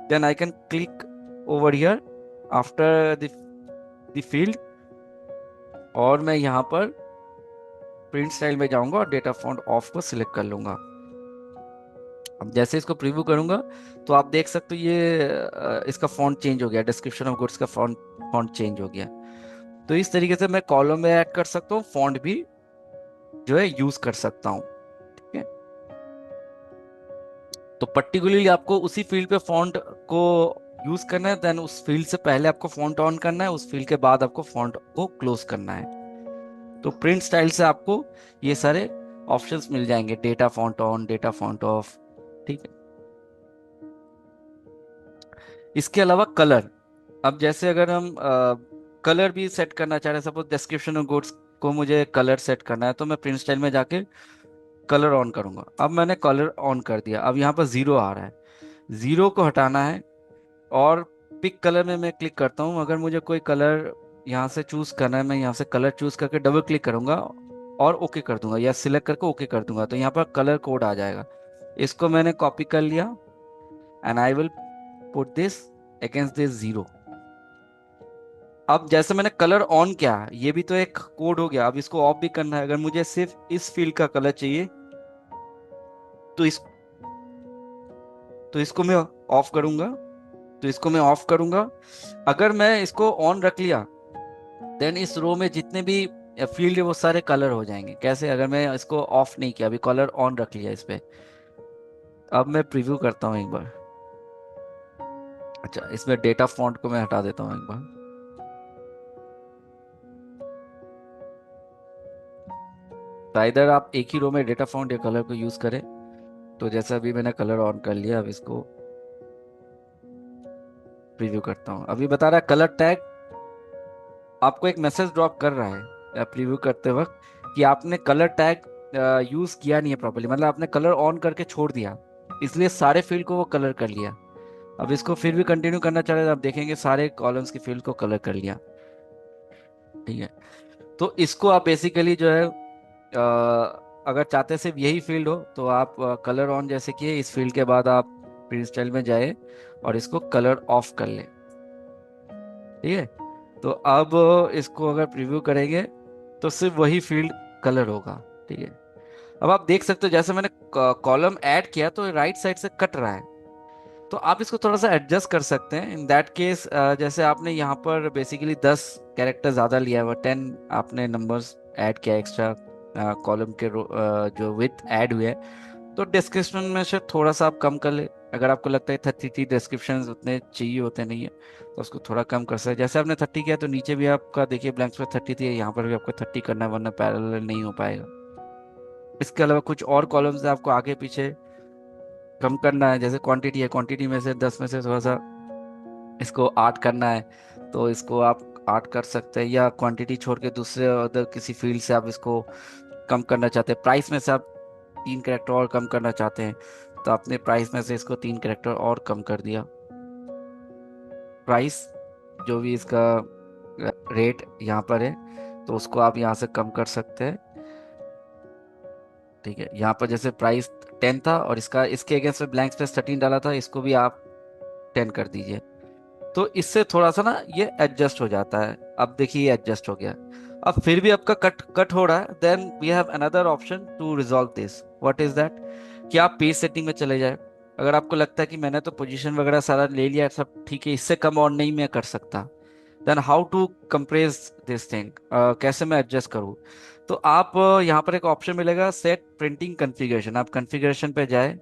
then I can click over here after the field, और मैं यहाँ पर प्रिंट स्टाइल में जाऊंगा और डेटा फॉन्ट ऑफ को सिलेक्ट कर लूंगा। अब जैसे इसको प्रीव्यू करूंगा तो आप देख सकते हो ये इसका फॉन्ट चेंज हो गया, डिस्क्रिप्शन ऑफ गुड्स का फॉन्ट फॉन्ट चेंज हो गया। तो इस तरीके से मैं कॉलम में ऐड कर सकता हूँ, फॉन्ट भी जो है यूज कर सकता हूँ। ठीक है, तो पर्टिकुलरली आपको उसी फील्ड पे फॉन्ट को यूज करना है, देन उस फील्ड से पहले आपको फॉन्ट ऑन करना है, उस फील्ड के बाद आपको फॉन्ट को क्लोज करना है। तो प्रिंट स्टाइल से आपको ये सारे ऑप्शंस मिल जाएंगे, data font on, data font of. ठीक है। इसके अलावा कलर, अब जैसे अगर हम कलर भी सेट करना चाह रहे हैं, सपोज डिस्क्रिप्शन और गुड्स को मुझे कलर सेट करना है, तो मैं प्रिंट स्टाइल में जाके कलर ऑन करूंगा। अब मैंने कलर ऑन कर दिया, अब यहाँ पर जीरो आ रहा है, जीरो को हटाना है। और पिक कलर में मैं क्लिक करता हूँ, अगर मुझे कोई कलर यहाँ से चूज करना है, मैं यहाँ से कलर चूज करके डबल क्लिक करूंगा और ओके कर दूंगा, या सिलेक्ट करके ओके कर दूंगा, तो यहाँ पर कलर कोड आ जाएगा। इसको मैंने कॉपी कर लिया and I will put this against this zero. अब जैसे मैंने कलर ऑन किया, ये भी तो एक कोड हो गया। अब इसको ऑफ भी करना है, अगर मुझे सिर्फ इस फील्ड का कलर चाहिए तो इसको मैं ऑफ करूंगा, तो इसको मैं ऑफ करूंगा। अगर मैं इसको ऑन रख लिया, देन इस रो में जितने भी फील्ड है वो सारे कलर हो जाएंगे। कैसे? अगर मैं इसको ऑफ नहीं किया, अभी कलर ऑन रख लिया इस पे। अब मैं प्रीव्यू करता हूँ एक बार। अच्छा, इसमें डेटा फॉन्ट को मैं हटा देता हूँ एक बार। तो इधर आप एक ही रो में डेटा फॉन्ट या कलर को यूज करें। तो जैसा अभी मैंने कलर ऑन कर लिया, अब इसको प्रीव्यू करता हूँ। अभी बता रहा है कलर टैग आपको एक मैसेज ड्रॉप कर रहा है प्रीव्यू करते वक्त कि आपने कलर टैग यूज किया नहीं है प्रॉपर्ली, मतलब आपने कलर ऑन करके छोड़ दिया, इसलिए सारे फील्ड को वो कलर कर लिया। अब इसको फिर भी कंटिन्यू करना चाह रहे हैं, आप देखेंगे सारे कॉलम्स की फील्ड को कलर कर लिया। ठीक है। तो इसको आप बेसिकली जो है अगर चाहते सिर्फ यही फील्ड हो तो आप कलर ऑन जैसे किए, इस फील्ड के बाद आप प्रिंट स्टाइल में जाए और इसको कलर ऑफ कर ले। ठीक है। तो अब इसको अगर प्रीव्यू करेंगे तो सिर्फ वही फील्ड कलर होगा। ठीक है। अब आप देख सकते हो जैसे मैंने कॉलम ऐड किया तो राइट साइड से कट रहा है, तो आप इसको थोड़ा सा एडजस्ट कर सकते हैं। इन दैट केस जैसे आपने यहाँ पर बेसिकली 10 कैरेक्टर ज्यादा लिया हुआ, 10 आपने नंबर्स ऐड किया एक्स्ट्रा कॉलम के जो विथ ऐड हुए हैं, तो डिस्क्रिप्शन में से थोड़ा सा आप कम कर ले। अगर आपको लगता है 33 डिस्क्रिप्शन उतने चाहिए होते नहीं है तो उसको थोड़ा कम कर सकते। जैसे आपने 30 किया तो नीचे भी आपका देखिए ब्लैंक्स पे 30 थी, यहाँ पर भी आपको 30 करना है, वरना पैरेलल नहीं हो पाएगा। इसके अलावा कुछ और कॉलम्स है आपको आगे पीछे कम करना है, जैसे क्वांटिटी है, क्वांटिटी में से 10 में से थोड़ा सा इसको 8 करना है, तो इसको आप 8 कर सकते हैं। या क्वांटिटी छोड़ के दूसरे अदर किसी फील्ड से आप इसको कम करना चाहते हैं। प्राइस में से आप 3 कैरेक्टर और कम करना चाहते हैं, तो आपने प्राइस में से इसको 3 कैरेक्टर और कम कर दिया। प्राइस जो भी इसका रेट यहाँ पर है तो उसको आप यहाँ से कम कर सकते हैं। ठीक है। यहाँ पर जैसे प्राइस 10 था और इसका इसके अगेंस्ट में ब्लैंक स्पेस 13 डाला था, इसको भी आप 10 कर दीजिए। तो इससे थोड़ा सा ना ये एडजस्ट हो जाता है। अब देखिए ये एडजस्ट हो गया। अब फिर भी आपका कट कट हो रहा है, then we have another option to resolve this. What is that? कि आप पेज सेटिंग में चले जाए। अगर आपको लगता है कि मैंने तो पोजीशन वगैरह सारा ले लिया सब ठीक है, इससे कम और नहीं मैं कर सकता, then how to compress this thing, कैसे मैं एडजस्ट करूँ? तो आप यहाँ पर एक ऑप्शन मिलेगा सेट प्रिंटिंग कॉन्फ़िगरेशन। आप कॉन्फ़िगरेशन पे जाए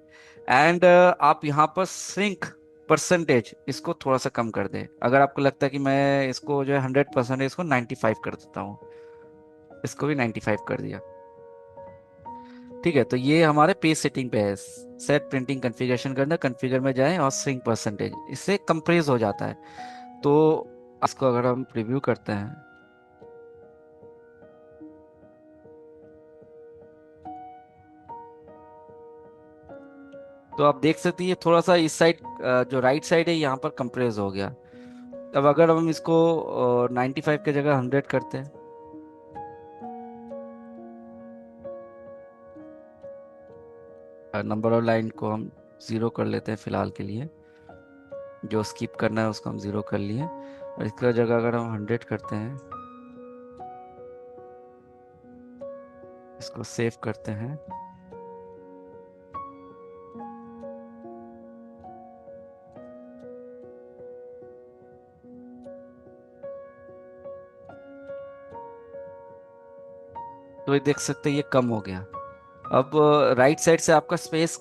एंड आप यहाँ पर श्रिंक परसेंटेज इसको थोड़ा सा कम कर दें। अगर आपको लगता है कि मैं इसको जो है 100% इसको 95 कर देता हूँ, इसको भी 95 कर दिया। ठीक है। तो ये हमारे पेज सेटिंग पे है, सेट प्रिंटिंग कॉन्फ़िगरेशन करना, कॉन्फ़िगर में जाएं और श्रिंक परसेंटेज, इससे कंप्रेस हो जाता है। तो इसको अगर हम प्रीव्यू करते हैं तो आप देख सकते हैं ये थोड़ा सा इस साइड जो राइट साइड है यहाँ पर कंप्रेस हो गया। अब अगर हम इसको 95 की जगह 100 करते हैं, नंबर और लाइन को हम 0 कर लेते हैं फिलहाल के लिए, जो स्किप करना है उसको हम 0 कर लिए। और इसकी जगह अगर हम 100 करते हैं, इसको सेव करते हैं, तो ये देख सकते हैं ये कम हो गया। अब राइट साइड से आपका स्पेस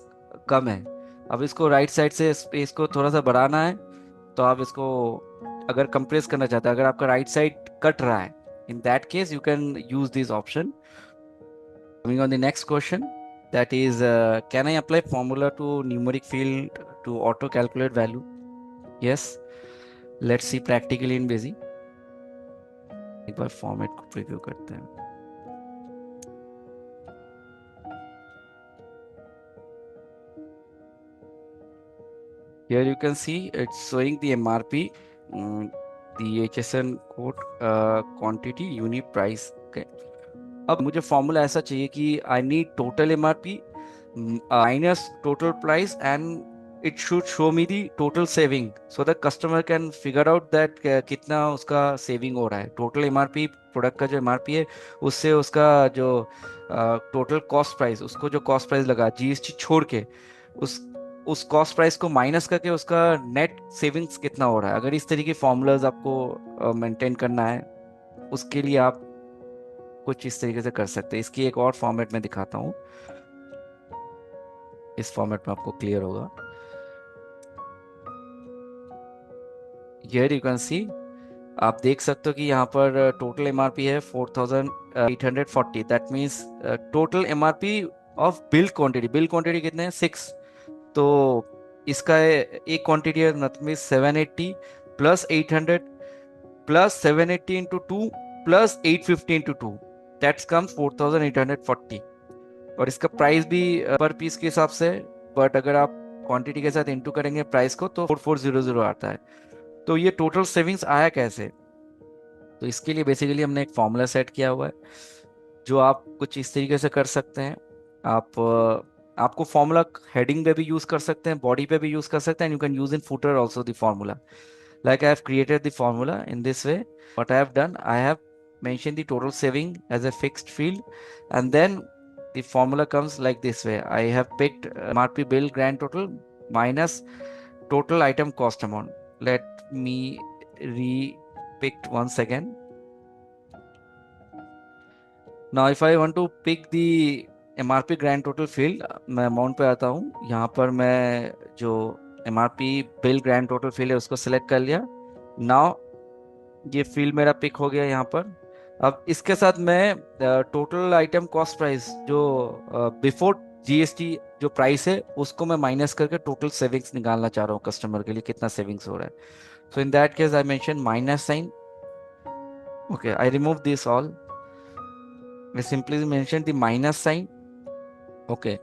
कम है, अब इसको राइट साइड से स्पेस को थोड़ा सा बढ़ाना है। तो आप इसको अगर कंप्रेस करना चाहते हैं, अगर आपका राइट साइड कट रहा है In that case, you can use this option. Coming on the next question, that is, can I apply formula to numeric field to auto calculate value? Yes. Let's see practically in Busy. एक बार format को preview करते हैं. Here you can see it's showing the MRP, the HSN code, quantity, unit price. Okay. अब मुझे formula ऐसा चाहिए कि I need total MRP minus total price and it should show me the total saving so that customer can figure out that कितना उसका saving हो रहा है. टोटल MRP प्रोडक्ट का जो MRP है उससे उसका जो टोटल कॉस्ट प्राइस, उसको जो कॉस्ट प्राइस लगा GST छोड़ के उस कॉस्ट प्राइस को माइनस करके उसका नेट सेविंग्स कितना हो रहा है. अगर इस तरीके फॉर्मूलाज आपको मेंटेन करना है, उसके लिए आप कुछ इस तरीके से कर सकते हैं. इसकी एक और फॉर्मेट में दिखाता हूँ. इस फॉर्मेट में आपको क्लियर होगा. हियर यू कैन सी, आप देख सकते हो कि यहाँ पर टोटल MRP है 4840. That means total MRP of build quantity. Build quantity कितने हैं? 6. तो इसका एक क्वांटिटी है, that means 780 plus 800 plus 780 into 2 plus 850 into 2, that's comes 4840. और इसका प्राइस भी पर पीस के हिसाब से, बट अगर आप क्वांटिटी के साथ इंटू करेंगे प्राइस को तो 4400 आता है. तो ये टोटल सेविंग्स आया कैसे? तो इसके लिए बेसिकली हमने एक फॉर्मूला सेट किया हुआ है जो आप कुछ इस तरीके से कर सकते हैं. आपको फॉर्मूला हेडिंग पे भी यूज कर सकते हैं, बॉडी पे भी यूज कर सकते हैं. You can use in footer also the formula. Like I have created the formula in this way. What I have done, I have mentioned the total saving as a fixed field, and then the formula comes like this way. I have picked MRP bill grand total minus total item cost amount. Let me re-pick once again. Now if I want to pick the MRP grand total field, मैं amount पे आता हूँ. यहाँ पर मैं जो MRP bill grand total field है उसको सिलेक्ट कर लिया. नाउ ये फील्ड मेरा पिक हो गया यहाँ पर. अब इसके साथ मैं टोटल आइटम कॉस्ट प्राइस जो बिफोर GST जो प्राइस है उसको मैं माइनस करके टोटल सेविंग्स निकालना चाह रहा हूँ कस्टमर के लिए, कितना सेविंग्स हो रहा है. So in that case I mention minus sign. Okay, I remove this all. मैं simply mention the minus sign. Okay,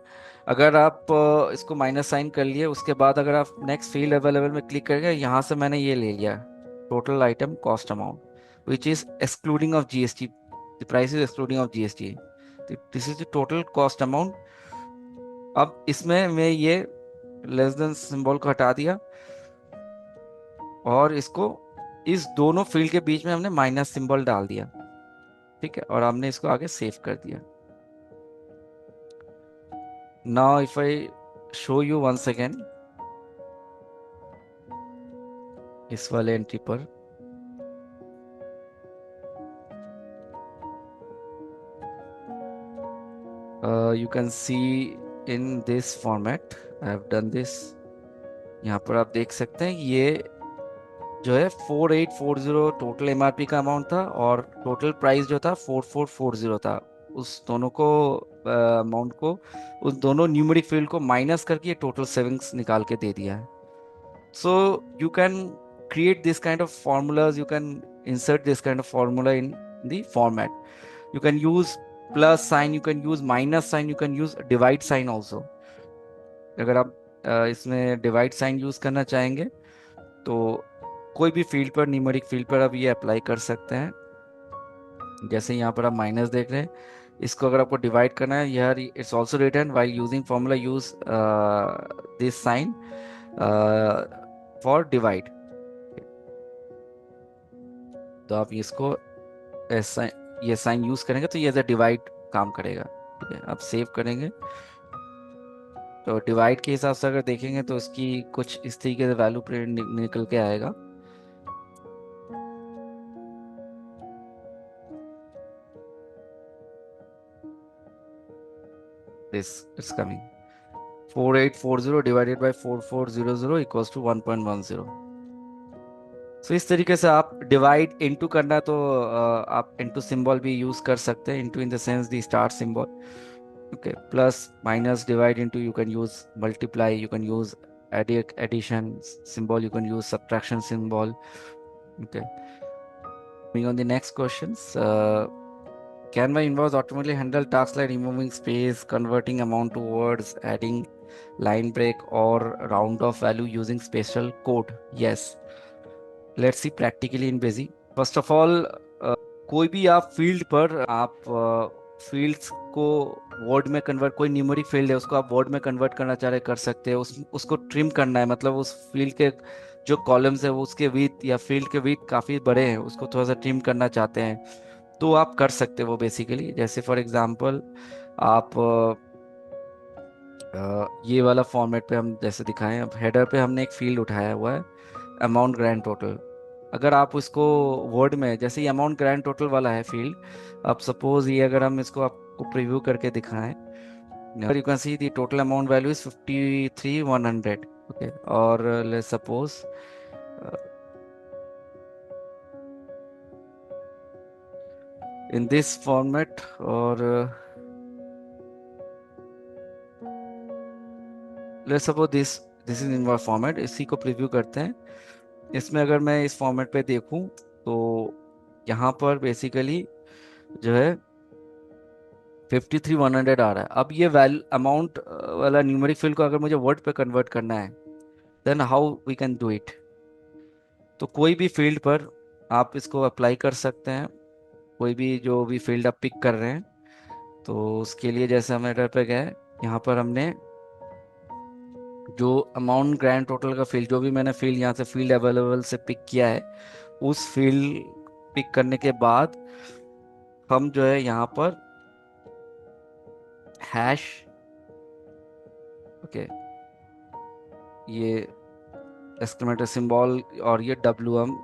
अगर आप इसको माइनस साइन कर लिए, उसके बाद अगर आप नेक्स्ट फील्ड अवेलेबल में क्लिक करेंगे, यहाँ से मैंने ये ले लिया total item cost amount which is excluding of GST. The price is excluding of GST. This is the total cost amount. अब इसमें मैं ये लेस देन सिंबल को हटा दिया और इसको इस दोनों फील्ड के बीच में हमने माइनस सिंबल डाल दिया. ठीक है, और हमने इसको आगे सेव कर दिया. Now if I show you once again इस वाले एंट्री पर, you can see in this format I have done this. यहाँ पर आप देख सकते हैं ये जो है 4840 टोटल MRP का अमाउंट था और टोटल प्राइस जो था 4440 था. उस दोनों को अमाउंट को, उस दोनों न्यूमेरिक फील्ड को माइनस करके टोटल सेविंग्स निकाल के दे दिया है. So you can create this kind of formulas, you can insert this kind of formula in the format. You can use plus sign, you can use minus sign, you can use divide sign also. अगर आप इसमें divide sign use करना चाहेंगे तो कोई भी field पर, numeric field पर आप ये अप्लाई कर सकते हैं. जैसे यहाँ पर आप माइनस देख रहे हैं, इसको अगर आपको डिवाइड करना है, यार it's also written while using formula use this sign for divide. तो आप इसको ऐसा ये साइन यूज करेंगे तो ये एज अ डिवाइड काम करेगा. ठीक है, आप सेव करेंगे तो डिवाइड के हिसाब से अगर देखेंगे तो इसकी कुछ इस तरीके से वैल्यू प्रिंट निकल के आएगा. This it's coming 4840 divided by 4400 equals to 1.10. सो इस तरीके से आप डिवाइड इनटू करना है तो आप इनटू सिंबल भी यूज कर सकते हैं, into in the sense the star symbol. Okay, plus minus divide into, you can use multiply, you can use addition symbol, you can use subtraction symbol. Okay, moving on the next questions. Can my invoice automatically handle tasks like removing space, converting amount to words, adding line break, or round off value using special code? Yes. Let's see practically in Busy. First of all, कोई भी आप field पर आप fields को word में convert, कोई numeric field है उसको आप वर्ड में कन्वर्ट करना चाह रहे कर सकते हैं. उसको ट्रिम करना है, मतलब उस फील्ड के जो कॉलम्स है वो उसके विड्थ या फील्ड के विड्थ काफी बड़े हैं, उसको थोड़ा सा ट्रिम करना चाहते हैं तो आप कर सकते हो वो बेसिकली. जैसे फॉर एग्जांपल आप ये वाला फॉर्मेट पे हम जैसे दिखाएं, अब हेडर पे हमने एक फील्ड उठाया हुआ है अमाउंट ग्रैंड टोटल. अगर आप इसको वर्ड में, जैसे ये अमाउंट ग्रैंड टोटल वाला है फील्ड, अब सपोज ये अगर हम इसको आपको प्रीव्यू करके दिखाएं, you can see the total amount value is 53,100. Okay, और let's suppose in this format, और let's suppose this this is in format. इसी को प्रीव्यू करते हैं. इसमें अगर मैं इस फॉर्मेट पे देखूं तो यहाँ पर बेसिकली जो है 53,100 आ रहा है. अब ये वैल्यू अमाउंट वाला न्यूमेरिक फील्ड को अगर मुझे वर्ड पे कन्वर्ट करना है, then how we can do it. तो कोई भी फील्ड पर आप इसको अप्लाई कर सकते हैं, कोई भी जो भी फील्ड आप पिक कर रहे हैं. तो उसके लिए जैसे हम एडर पे गए, यहाँ पर हमने जो अमाउंट ग्रैंड टोटल का फील्ड, जो भी मैंने फील्ड यहाँ से फील्ड अवेलेबल से पिक किया है, उस फील्ड पिक करने के बाद हम जो है यहाँ पर हैश, ओके, ये एक्सक्लेमेटर सिंबल और ये डब्ल्यू हम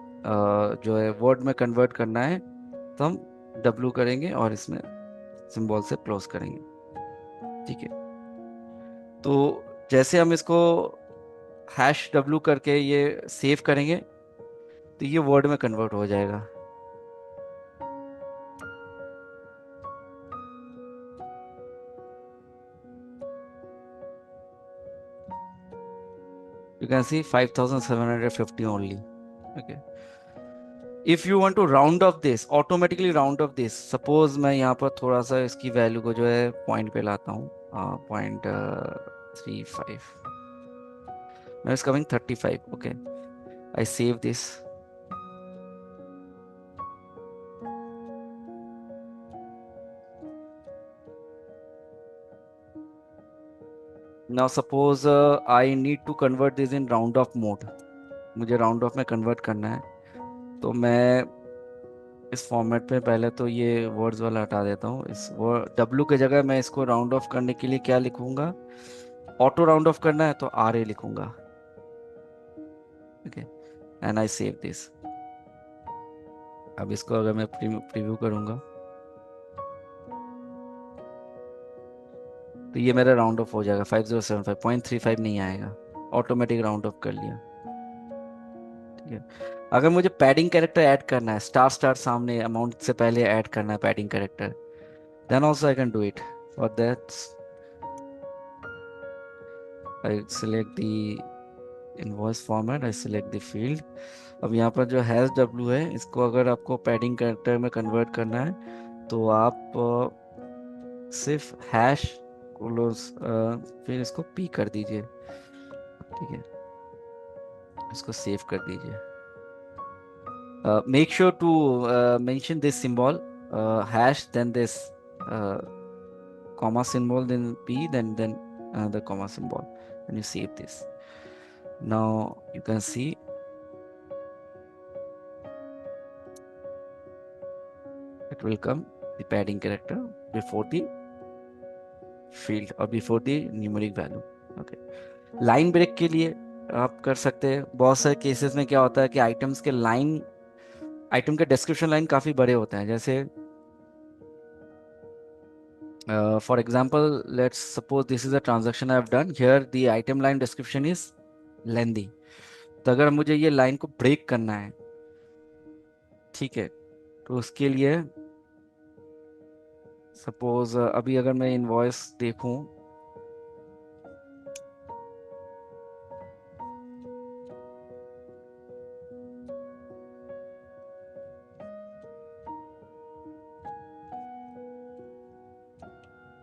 जो है वर्ड में कन्वर्ट करना है तो हम डब्ल्यू करेंगे और इसमें सिंबल से क्लोज करेंगे. ठीक है, तो जैसे हम इसको हैश डब्ल्यू करके ये सेव करेंगे तो ये वर्ड में कन्वर्ट हो जाएगा. You can see 5,750 only. Okay. If you want to round off this, automatically round off this. Suppose मैं यहाँ पर थोड़ा सा इसकी वैल्यू को जो है पॉइंट पे लाता हूँ, 0.35. Now it's coming 35. Okay. I save this. Now suppose I need to convert this in round off mode. मुझे राउंड ऑफ में कन्वर्ट करना है तो मैं इस फॉर्मेट पे पहले तो ये वर्ड्स वाला हटा देता हूँ. इस डब्ल्यू के जगह मैं इसको राउंड ऑफ करने के लिए क्या लिखूंगा, ऑटो राउंड ऑफ करना है तो आर ए लिखूंगा. Okay, and I save this. अब इसको अगर मैं प्रीव्यू करूंगा तो ये मेरा राउंड ऑफ हो जाएगा. 5075.35 नहीं आएगा, ऑटोमेटिक राउंड ऑफ कर लिया. ठीक है, अगर मुझे पैडिंग कैरेक्टर ऐड करना है, स्टार स्टार सामने अमाउंट से पहले ऐड करना है padding character, then also I can do it. For that I select the invoice format, I select the field. अब यहाँ पर जो हैश डब्ल्यू है, इसको अगर आपको पैडिंग कैरेक्टर में कन्वर्ट करना है तो आप सिर्फ हैश क्लोज, फिर इसको पी कर दीजिए. ठीक है, इसको सेव कर दीजिए. Make sure to mention this symbol hash, then this comma symbol, then p, then the comma symbol, and you save this. Now you can see it will come the padding character before the field or before the numeric value. Okay, line break के लिए आप कर सकते हैं. बहुत सारे cases में क्या होता है कि आइटम्स के लाइन, आइटम के डिस्क्रिप्शन लाइन काफी बड़े होते हैं. जैसे for example, let's suppose this is a transaction I have done. Here the item line description is lengthy. तो अगर मुझे ये लाइन को ब्रेक करना है ठीक है, तो उसके लिए सपोज अभी अगर मैं इनवॉइस देखूं,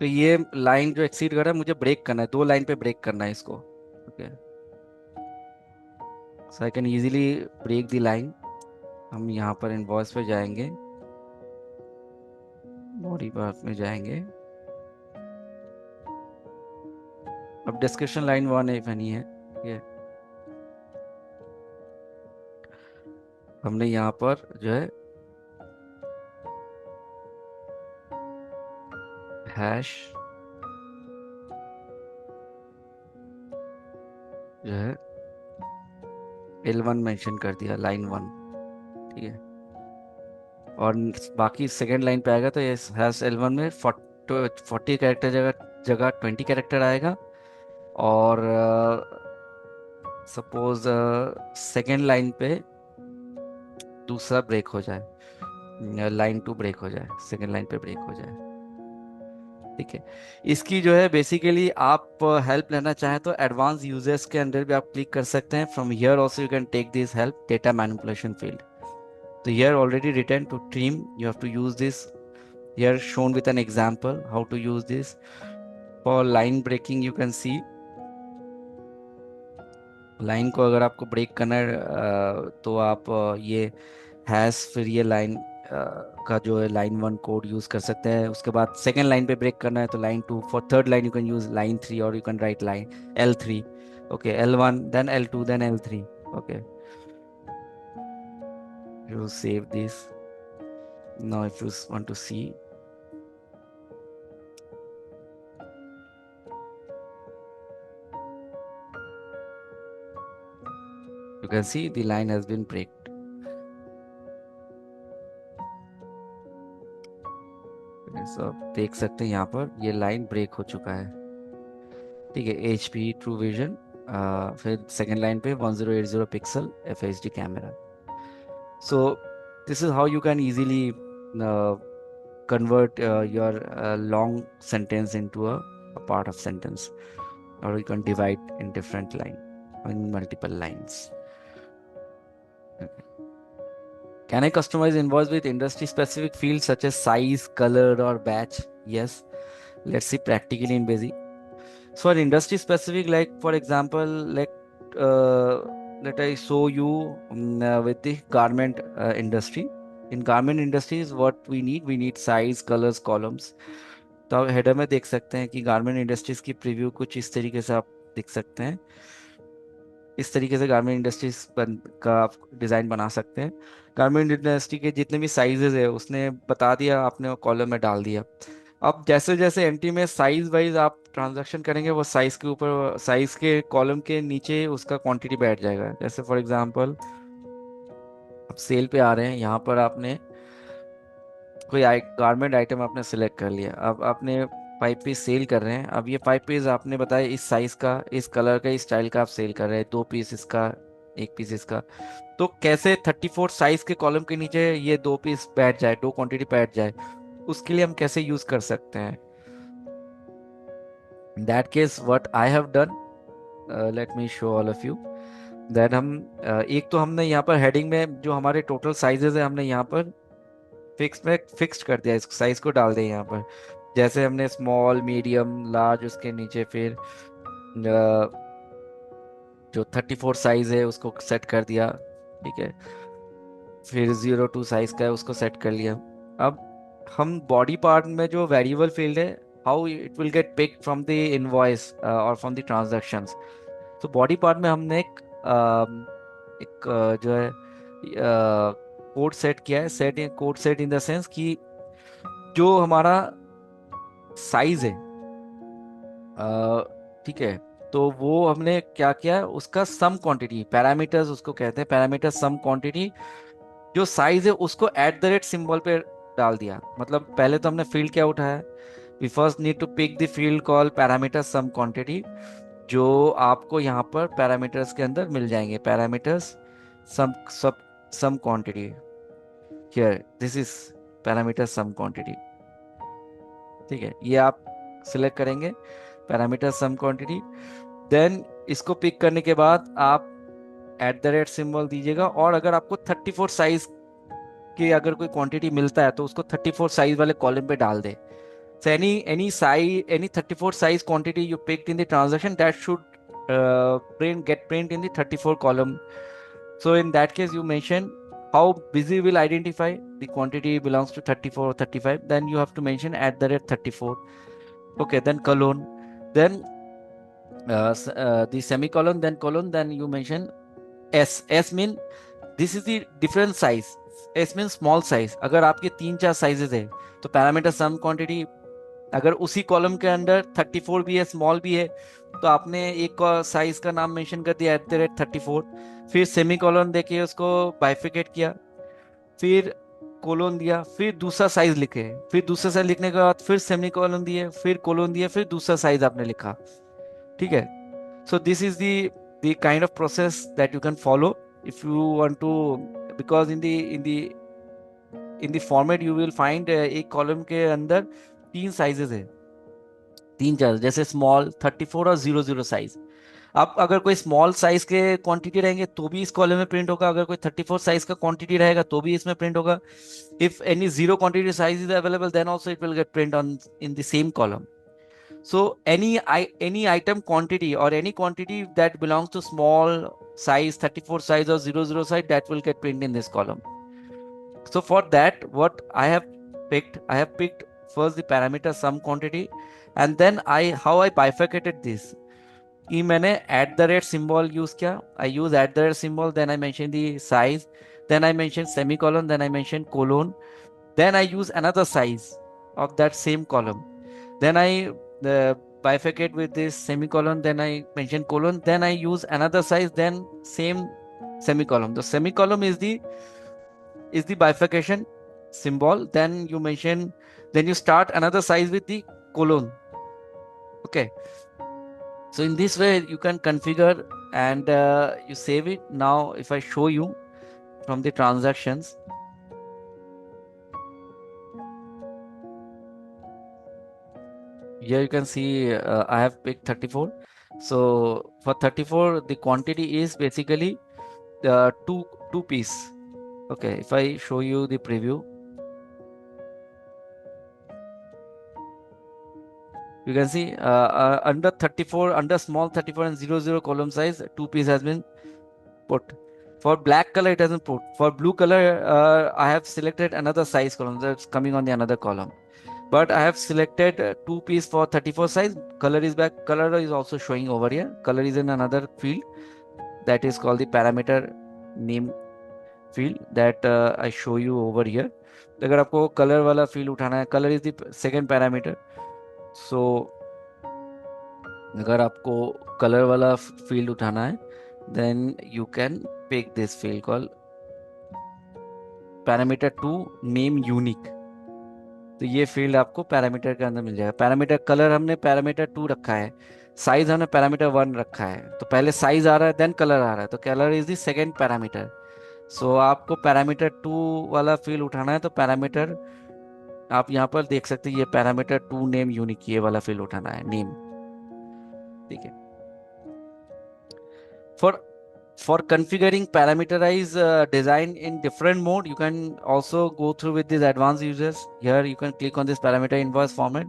तो ये लाइन जो एक्सीड कर रहा है मुझे ब्रेक करना है, 2 लाइन पे ब्रेक करना है इसको। Okay, so I can easily break the line. हम यहाँ पर इनवॉइस पे जाएंगे, बॉडी पार्ट में जाएंगे। अब डिस्कशन लाइन 1 है बनी है, ये हमने यहाँ पर जो है हैश जो है L1 मेंशन कर दिया, लाइन 1। ठीक है, और बाकी सेकेंड लाइन पे आएगा तो ये हैश L1 में 40 कैरेक्टर जगह जगह 20 कैरेक्टर आएगा। और सपोज सेकेंड लाइन पे दूसरा ब्रेक हो जाए, लाइन 2 ब्रेक हो जाए, सेकेंड लाइन पे ब्रेक हो जाए। ठीक है, इसकी जो है बेसिकली आप हेल्प लेना चाहें तो एडवांस यूजर्स के अंदर भी आप क्लिक कर सकते हैं। From here also you can take this help, data manipulation field. तो here already written to trim, you have to use this here, shown with an example how to use this. For line breaking you can see, line को अगर आपको break करना है तो आप ये hash फिर ये लाइन का जो है लाइन 1 कोड यूज कर सकते हैं। उसके बाद सेकेंड लाइन पे ब्रेक करना है तो line 2, for third line you can use line 3 और you can write line L3। Okay, L1 then L2 then L3। Okay, you save this। now if you want to see, you can see the line has been breaked। so आप देख सकते हैं यहाँ पर ये line break हो चुका है। ठीक है, HP ट्रू विजन, फिर सेकेंड लाइन पे 1080 pixel FHD camera. So this is how you can easily convert your long sentence into a part of sentence, or you can divide in different line, in multiple lines। Can I customize invoice with industry specific fields such as size, color, or batch? Yes. Let's see practically in Basic. So for industry specific, like for example, uh, let I show you with the garment industry. In garment industries, what we need size, colors, columns. तो आप header में देख सकते हैं कि garment industries की preview कुछ इस तरीके से आप देख सकते हैं। इस तरीके से गारमेंट इंडस्ट्रीज का आप डिज़ाइन बना सकते हैं। गारमेंट इंडस्ट्री के जितने भी साइजेस है उसने बता दिया, आपने कॉलम में डाल दिया। अब जैसे जैसे एंट्री में साइज वाइज आप ट्रांजैक्शन करेंगे, वो साइज के ऊपर, साइज के कॉलम के नीचे उसका क्वांटिटी बैठ जाएगा। जैसे फॉर एग्जांपल अब सेल पे आ रहे हैं, यहाँ पर आपने कोई गारमेंट आइटम आपने सेलेक्ट कर लिया, अब आपने 5 पीस सेल कर रहे हैं। अब ये 5 पीस आपने बताया इस साइज का, इस कलर का, इस स्टाइल का आप सेल कर रहे हैं, 2 पीस इसका, 1 पीस इसका। तो कैसे 34 साइज के कॉलम के नीचे ये 2 पीस बैठ जाए, 2 क्वांटिटी बैठ जाए, उसके लिए हम कैसे यूज कर सकते हैं। In that case what I have done, let me show all of you. Then हम एक तो हमने यहाँ पर हेडिंग में जो हमारे टोटल साइजेस है हमने यहाँ पर फिक्स कर दिया, इस साइज को डाल दिया यहाँ पर। जैसे हमने स्मॉल, मीडियम, लार्ज, उसके नीचे फिर जो 34 साइज है उसको सेट कर दिया। ठीक है, फिर 02 साइज का है उसको सेट कर लिया। अब हम बॉडी पार्ट में जो वेरिएबल फील्ड है, how it will get picked from the invoice और फ्रॉम द ट्रांजैक्शंस। तो बॉडी पार्ट में हमने एक जो है कोड सेट किया है। Code set in the sense कि जो हमारा साइज है, ठीक है, तो वो हमने क्या किया, उसका सम क्वांटिटी, पैरामीटर्स उसको कहते हैं, पैरामीटर सम क्वांटिटी, जो साइज है उसको एट द रेट सिंबल पे डाल दिया। मतलब पहले तो हमने फील्ड क्या उठाया, we first need to pick the field call parameter sum quantity, जो आपको यहाँ पर पैरामीटर्स के अंदर मिल जाएंगे, पैरामीटर्स सम सब sum quantity. Here this is parameter sum quantity. ठीक है, ये आप सिलेक्ट करेंगे पैरामीटर सम क्वांटिटी। देन इसको पिक करने के बाद आप एट द रेट सिंबल दीजिएगा, और अगर आपको 34 साइज के अगर कोई क्वांटिटी मिलता है तो उसको 34 साइज वाले कॉलम पे डाल दे। So any size, any 34 size quantity you picked in the transaction, that should get print in the 34 column. So in that case you mention how busy will identify the quantity belongs to 34 or 35, then you have to mention at the rate 34. Okay, then colon, then the semicolon, then colon, then you mention s mean this is the different size, s means small size। अगर आपके 3-4 sizes है तो parameter sum quantity अगर उसी column के अंदर 34 भी है, स्मॉल भी है, तो आपने एक साइज का नाम मेंशन कर दिया एट द रेट 34, फिर सेमी कॉलन देके उसको बाइफिकेट किया, फिर कोलोन दिया, फिर दूसरा साइज लिखे, फिर दूसरा साइज लिखने के बाद फिर सेमी कॉलन दिए, फिर कोलोन दिए, फिर दूसरा साइज आपने लिखा। ठीक है, so this is the kind of process that you can follow if you want to, because in the format you will find एक कॉलम के अंदर 3 साइजेस है, 3-4, जैसे स्मॉल, 34 और 00 साइज। अब अगर कोई स्मॉल साइज के क्वांटिटी रहेंगे तो भी इस कॉलम में प्रिंट होगा, अगर कोई 34 साइज का क्वांटिटी रहेगा तो भी इसमें प्रिंट होगा। If any zero quantity size is available then also it will get print on in the same column. So any item quantity or any quantity that belongs to small size, 34 size or 00 size, that will get printed in this column. So for that, what I have picked first the parameter sum quantity, and then how I bifurcated this. कि मैंने at the rate symbol use किया, I use at the rate symbol, then I mention the size, then I mention semicolon, then I mention colon, then I use another size of that same column, then I bifurcate with this semicolon, then I mention colon, then I use another size, then same semicolon. The semicolon is the bifurcation symbol, then you mention, then you start another size with the colon. Okay, so in this way you can configure and you save it. Now if I show you from the transactions, here you can see I have picked 34. So for 34 the quantity is basically two piece. Okay, if I show you the preview, you can see under 34, under small 34 and 00 column size, 2 piece has been put. For black color it hasn't put. For blue color I have selected another size column that's coming on the another column, but I have selected 2 piece for 34 size. Color is back, color is also showing over here. Color is in another field that is called the parameter name field that I show you over here. अगर आपको colour वाला field उठाना है, colour is the second parameter. So अगर आपको colour वाला field उठाना है then you can pick this field call parameter 2 name unique. तो ये फील्ड आपको पैरामीटर के अंदर मिल जाएगा। पैरामीटर कलर हमने पैरामीटर 2 रखा है, साइज हमने पैरामीटर 1 रखा है, तो पहले साइज आ रहा है देन कलर आ रहा है, तो colour is the second parameter. So आपको पैरामीटर 2 वाला फील्ड उठाना है तो पैरामीटर आप यहाँ पर देख सकते हैं, ये पैरामीटर 2 नेम यूनिक ये वाला फील्ड उठाना है, नेम। ठीक है, for configuring parameterize design in different mode, you can also go through with these advanced users. Here you can click on this parameter invoice format.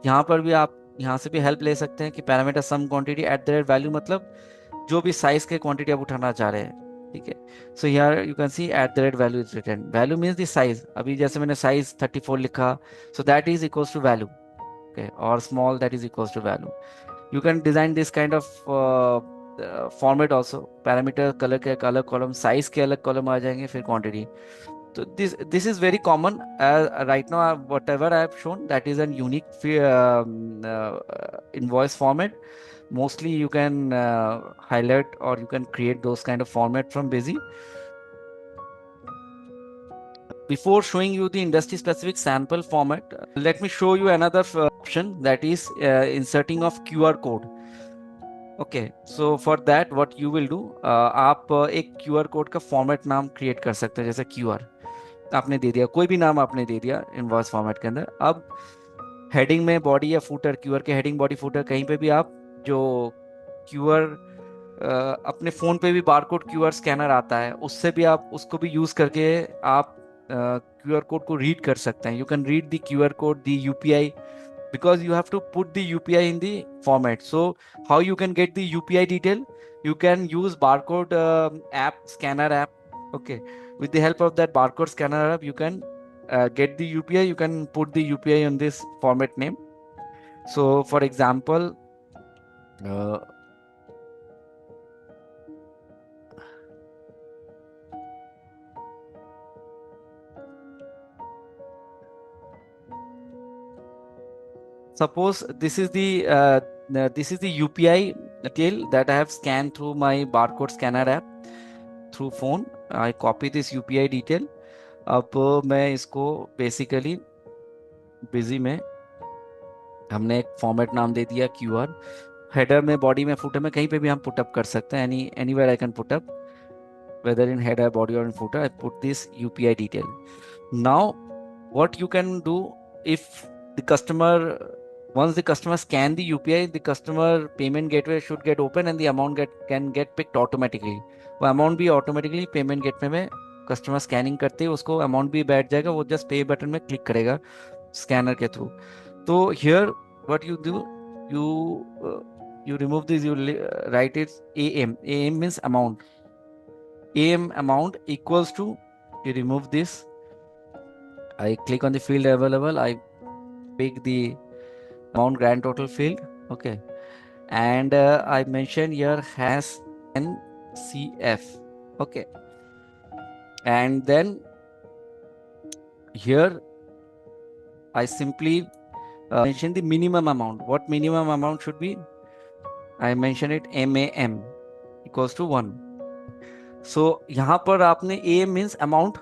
यहाँ पर भी आप यहाँ से भी हेल्प ले सकते हैं कि parameter sum quantity at the rate value, मतलब जो भी साइज के क्वांटिटी आप उठाना चाह रहे हैं। ठीक है, so here you can see at the rate value is return, value means the size. अभी जैसे मैंने साइज 34 लिखा, so that is equals to value. Okay, और small that is equals to value. You can design this kind of format also, parameter colour के अलग column, size के अलग column आ जाएंगे, फिर क्वांटिटी। तो this is very common right now, whatever I have shown that is an unique invoice format. Mostly you can highlight or you can create those kind of format from Busy. Before showing you the industry specific sample format, let me show you another option, that is inserting of QR code. Okay, so for that what you will do, आप एक QR code का format नाम create कर सकते हैं, जैसे QR। आपने दे दिया, कोई भी नाम आपने दे दिया इनवॉइस फॉर्मेट के अंदर। अब हेडिंग में बॉडी या फूटर, क्यूआर के हेडिंग बॉडी फूटर कहीं पे भी आप जो क्यूआर, अपने फोन पे भी बारकोड क्यूआर स्कैनर आता है, उससे भी आप उसको भी यूज करके आप क्यूआर कोड को रीड कर सकते हैं। You can read the QR code, the UPI, because you have to put the UPI in the format. So how you can get the UPI detail? You can use barcode app, scanner app. Okay, with the help of that barcode scanner app, you can get the UPI. You can put the UPI on this format name. So for example, uh, suppose this is the UPI detail that I have scanned through my barcode scanner app through phone. I copy this UPI detail. अब मैं इसको basically busy में हमने एक format नाम दे दिया QR. Header में, बॉडी में, फुटर में, कहीं पे भी हम पुटअप कर सकते हैं। Anywhere I can put up, whether in header, body और in footer, I put this UPI detail. Now what you can do, if the customer, once the customer scan the UPI, the customer payment gateway should get open and the amount can get picked automatically। वो amount भी automatically payment gateway में customer scanning करते ही उसको amount भी बैठ जाएगा, वो just पे बटन में क्लिक करेगा स्कैनर के थ्रू। तो here what you do, you you remove this, you write it am means amount, am amount equals to, you remove this, I click on the field available, I pick the amount grand total field. Okay, and I mention here has NCF. Okay, and then here I simply mention the minimum amount. What minimum amount should be? I mention it MAM equals to 1. So यहाँ पर आपने A means amount,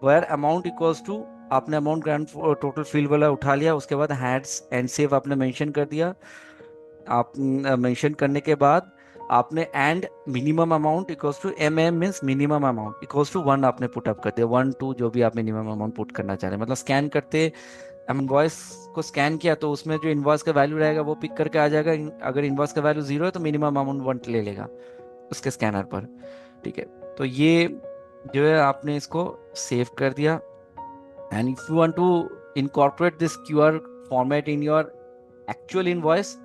where amount equals to, आपने amount grand total field वाला उठा लिया, उसके बाद heads and save आपने मेंशन कर दिया। आप मेंशन करने के बाद आपने and minimum amount equals to M means minimum amount equals to 1 आपने पुट अप कर दिया, 1 2 जो भी आप मिनिमम अमाउंट पुट करना चाह रहे हैं। मतलब स्कैन करते इनवॉइस को स्कैन किया तो उसमें जो इनवॉइस का वैल्यू रहेगा वो पिक करके आ जाएगा। अगर इनवॉइस का वैल्यू 0 है तो मिनिमम अमाउंट 1 ले लेगा उसके स्कैनर पर। ठीक है, तो ये जो है आपने इसको सेव कर दिया। And if you want to incorporate this QR format in your actual invoice,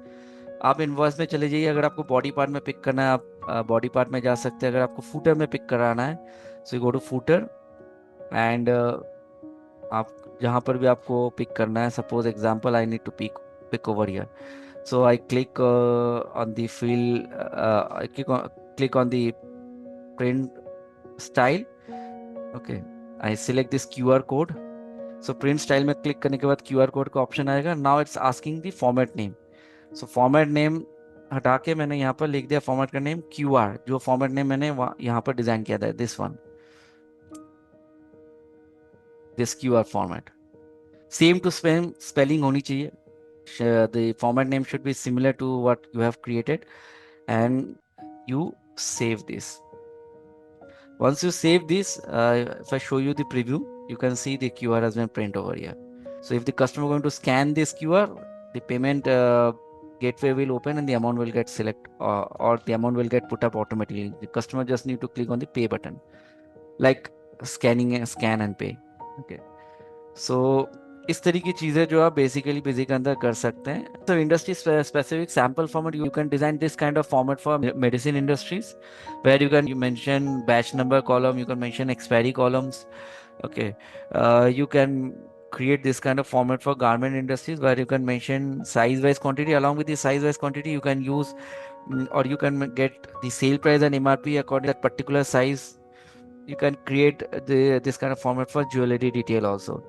आप इनवॉइस में चले जाइए। अगर आपको बॉडी पार्ट में पिक करना है आप बॉडी पार्ट में जा सकते हैं। अगर आपको फूटर में पिक कराना है so you go to footer and आप जहाँ पर भी आपको पिक करना है, suppose example I need to pick over here, so I click on the field, I click on the print style. Okay, I select this QR code. So print style में click करने के बाद QR code का option आएगा। Now it's asking the format name. So format name हटा के मैंने यहाँ पर लिख दिया फॉर्मेट का नेम QR, जो फॉर्मेट नेम मैंने यहाँ पर डिजाइन किया था, this one, this QR format. Same to spelling होनी चाहिए। The format name should be similar to what you have created, and you save this. Once you save this, if I show you the preview, you can see the QR has been printed over here. So if the customer going to scan this QR, the payment gateway will open and the amount will get select, or the amount will get put up automatically. The customer just need to click on the pay button, like scanning and scan and pay. Okay, so इस तरह की चीजें जो आप basically busy के अंदर कर सकते हैं। तो industry specific sample format, you can design this kind of format for medicine industries, where you mention batch number column, you can mention expiry columns. Okay, you can create this kind of format for garment industries, where you can mention size wise quantity. Along with the size wise quantity, you can use or you can get the sale price and MRP according to that particular size. You can create this kind of format for jewelry detail also.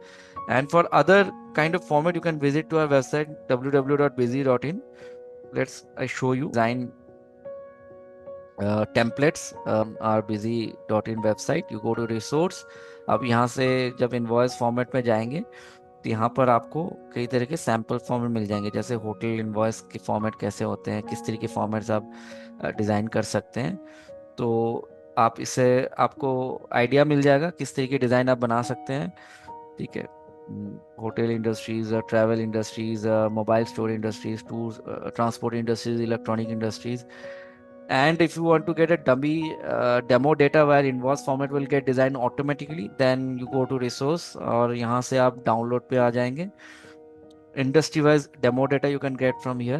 And for other kind of format, you can visit to our website www.busy.in. I show you design templates, our busy.in website. You go to resource. अब यहाँ से जब invoice format में जाएंगे तो यहाँ पर आपको कई तरह के सैम्पल फॉर्मेट मिल जाएंगे, जैसे होटल इनवॉइस के फॉर्मेट कैसे होते हैं, किस तरह के फॉर्मेट्स आप डिज़ाइन कर सकते हैं। तो आप इससे आपको आइडिया मिल जाएगा किस तरीके डिज़ाइन आप बना सकते हैं। ठीक है, hotel industries, travel industries, mobile store industries, tours, transport industries, electronic industries. And if you want to get a dummy demo data where invoice format will get designed automatically, then you go to resource और यहाँ से आप download पे आ जाएंगे. Industry wise demo data you can get from here.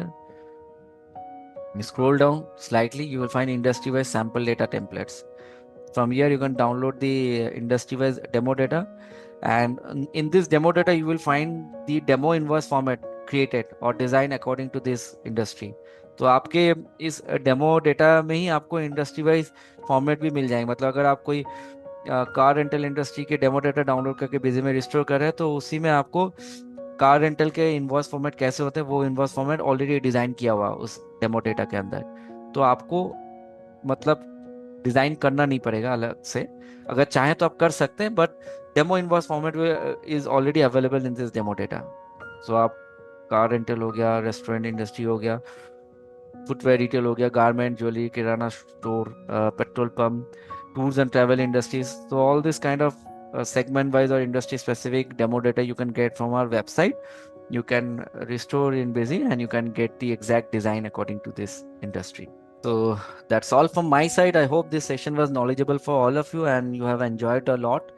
You scroll down slightly, you will find industry wise sample data templates. From here you can download the industry wise demo data, and in this demo data you will find the demo invoice format created or designed according to this industry. तो आपके इस demo data में ही आपको industry wise format भी मिल जाएंगे. मतलब अगर आप कोई कार रेंटल इंडस्ट्री के डेमो डेटा डाउनलोड करके बिजी में रिस्टोर कर रहे हैं तो उसी में आपको कार रेंटल के इनवॉइस फॉर्मेट कैसे होते हैं वो इनवॉइस फॉर्मेट ऑलरेडी डिजाइन किया हुआ उस डेमो डेटा के अंदर. तो आपको मतलब डिजाइन करना नहीं पड़ेगा अलग से. अगर चाहें तो आप कर सकते हैं, but demo invoice format is already available in this demo data. So आप कार रेंटल हो गया, रेस्टोरेंट इंडस्ट्री हो गया, फुटवेयर रिटेल हो गया, garment, jewellery, kirana store, petrol pump, tours and travel industries. So all this kind of segment wise or industry specific demo data you can get from our website. You can restore in Busy and you can get the exact design according to this industry. So that's all from my side. I hope this session was knowledgeable for all of you and you have enjoyed a lot.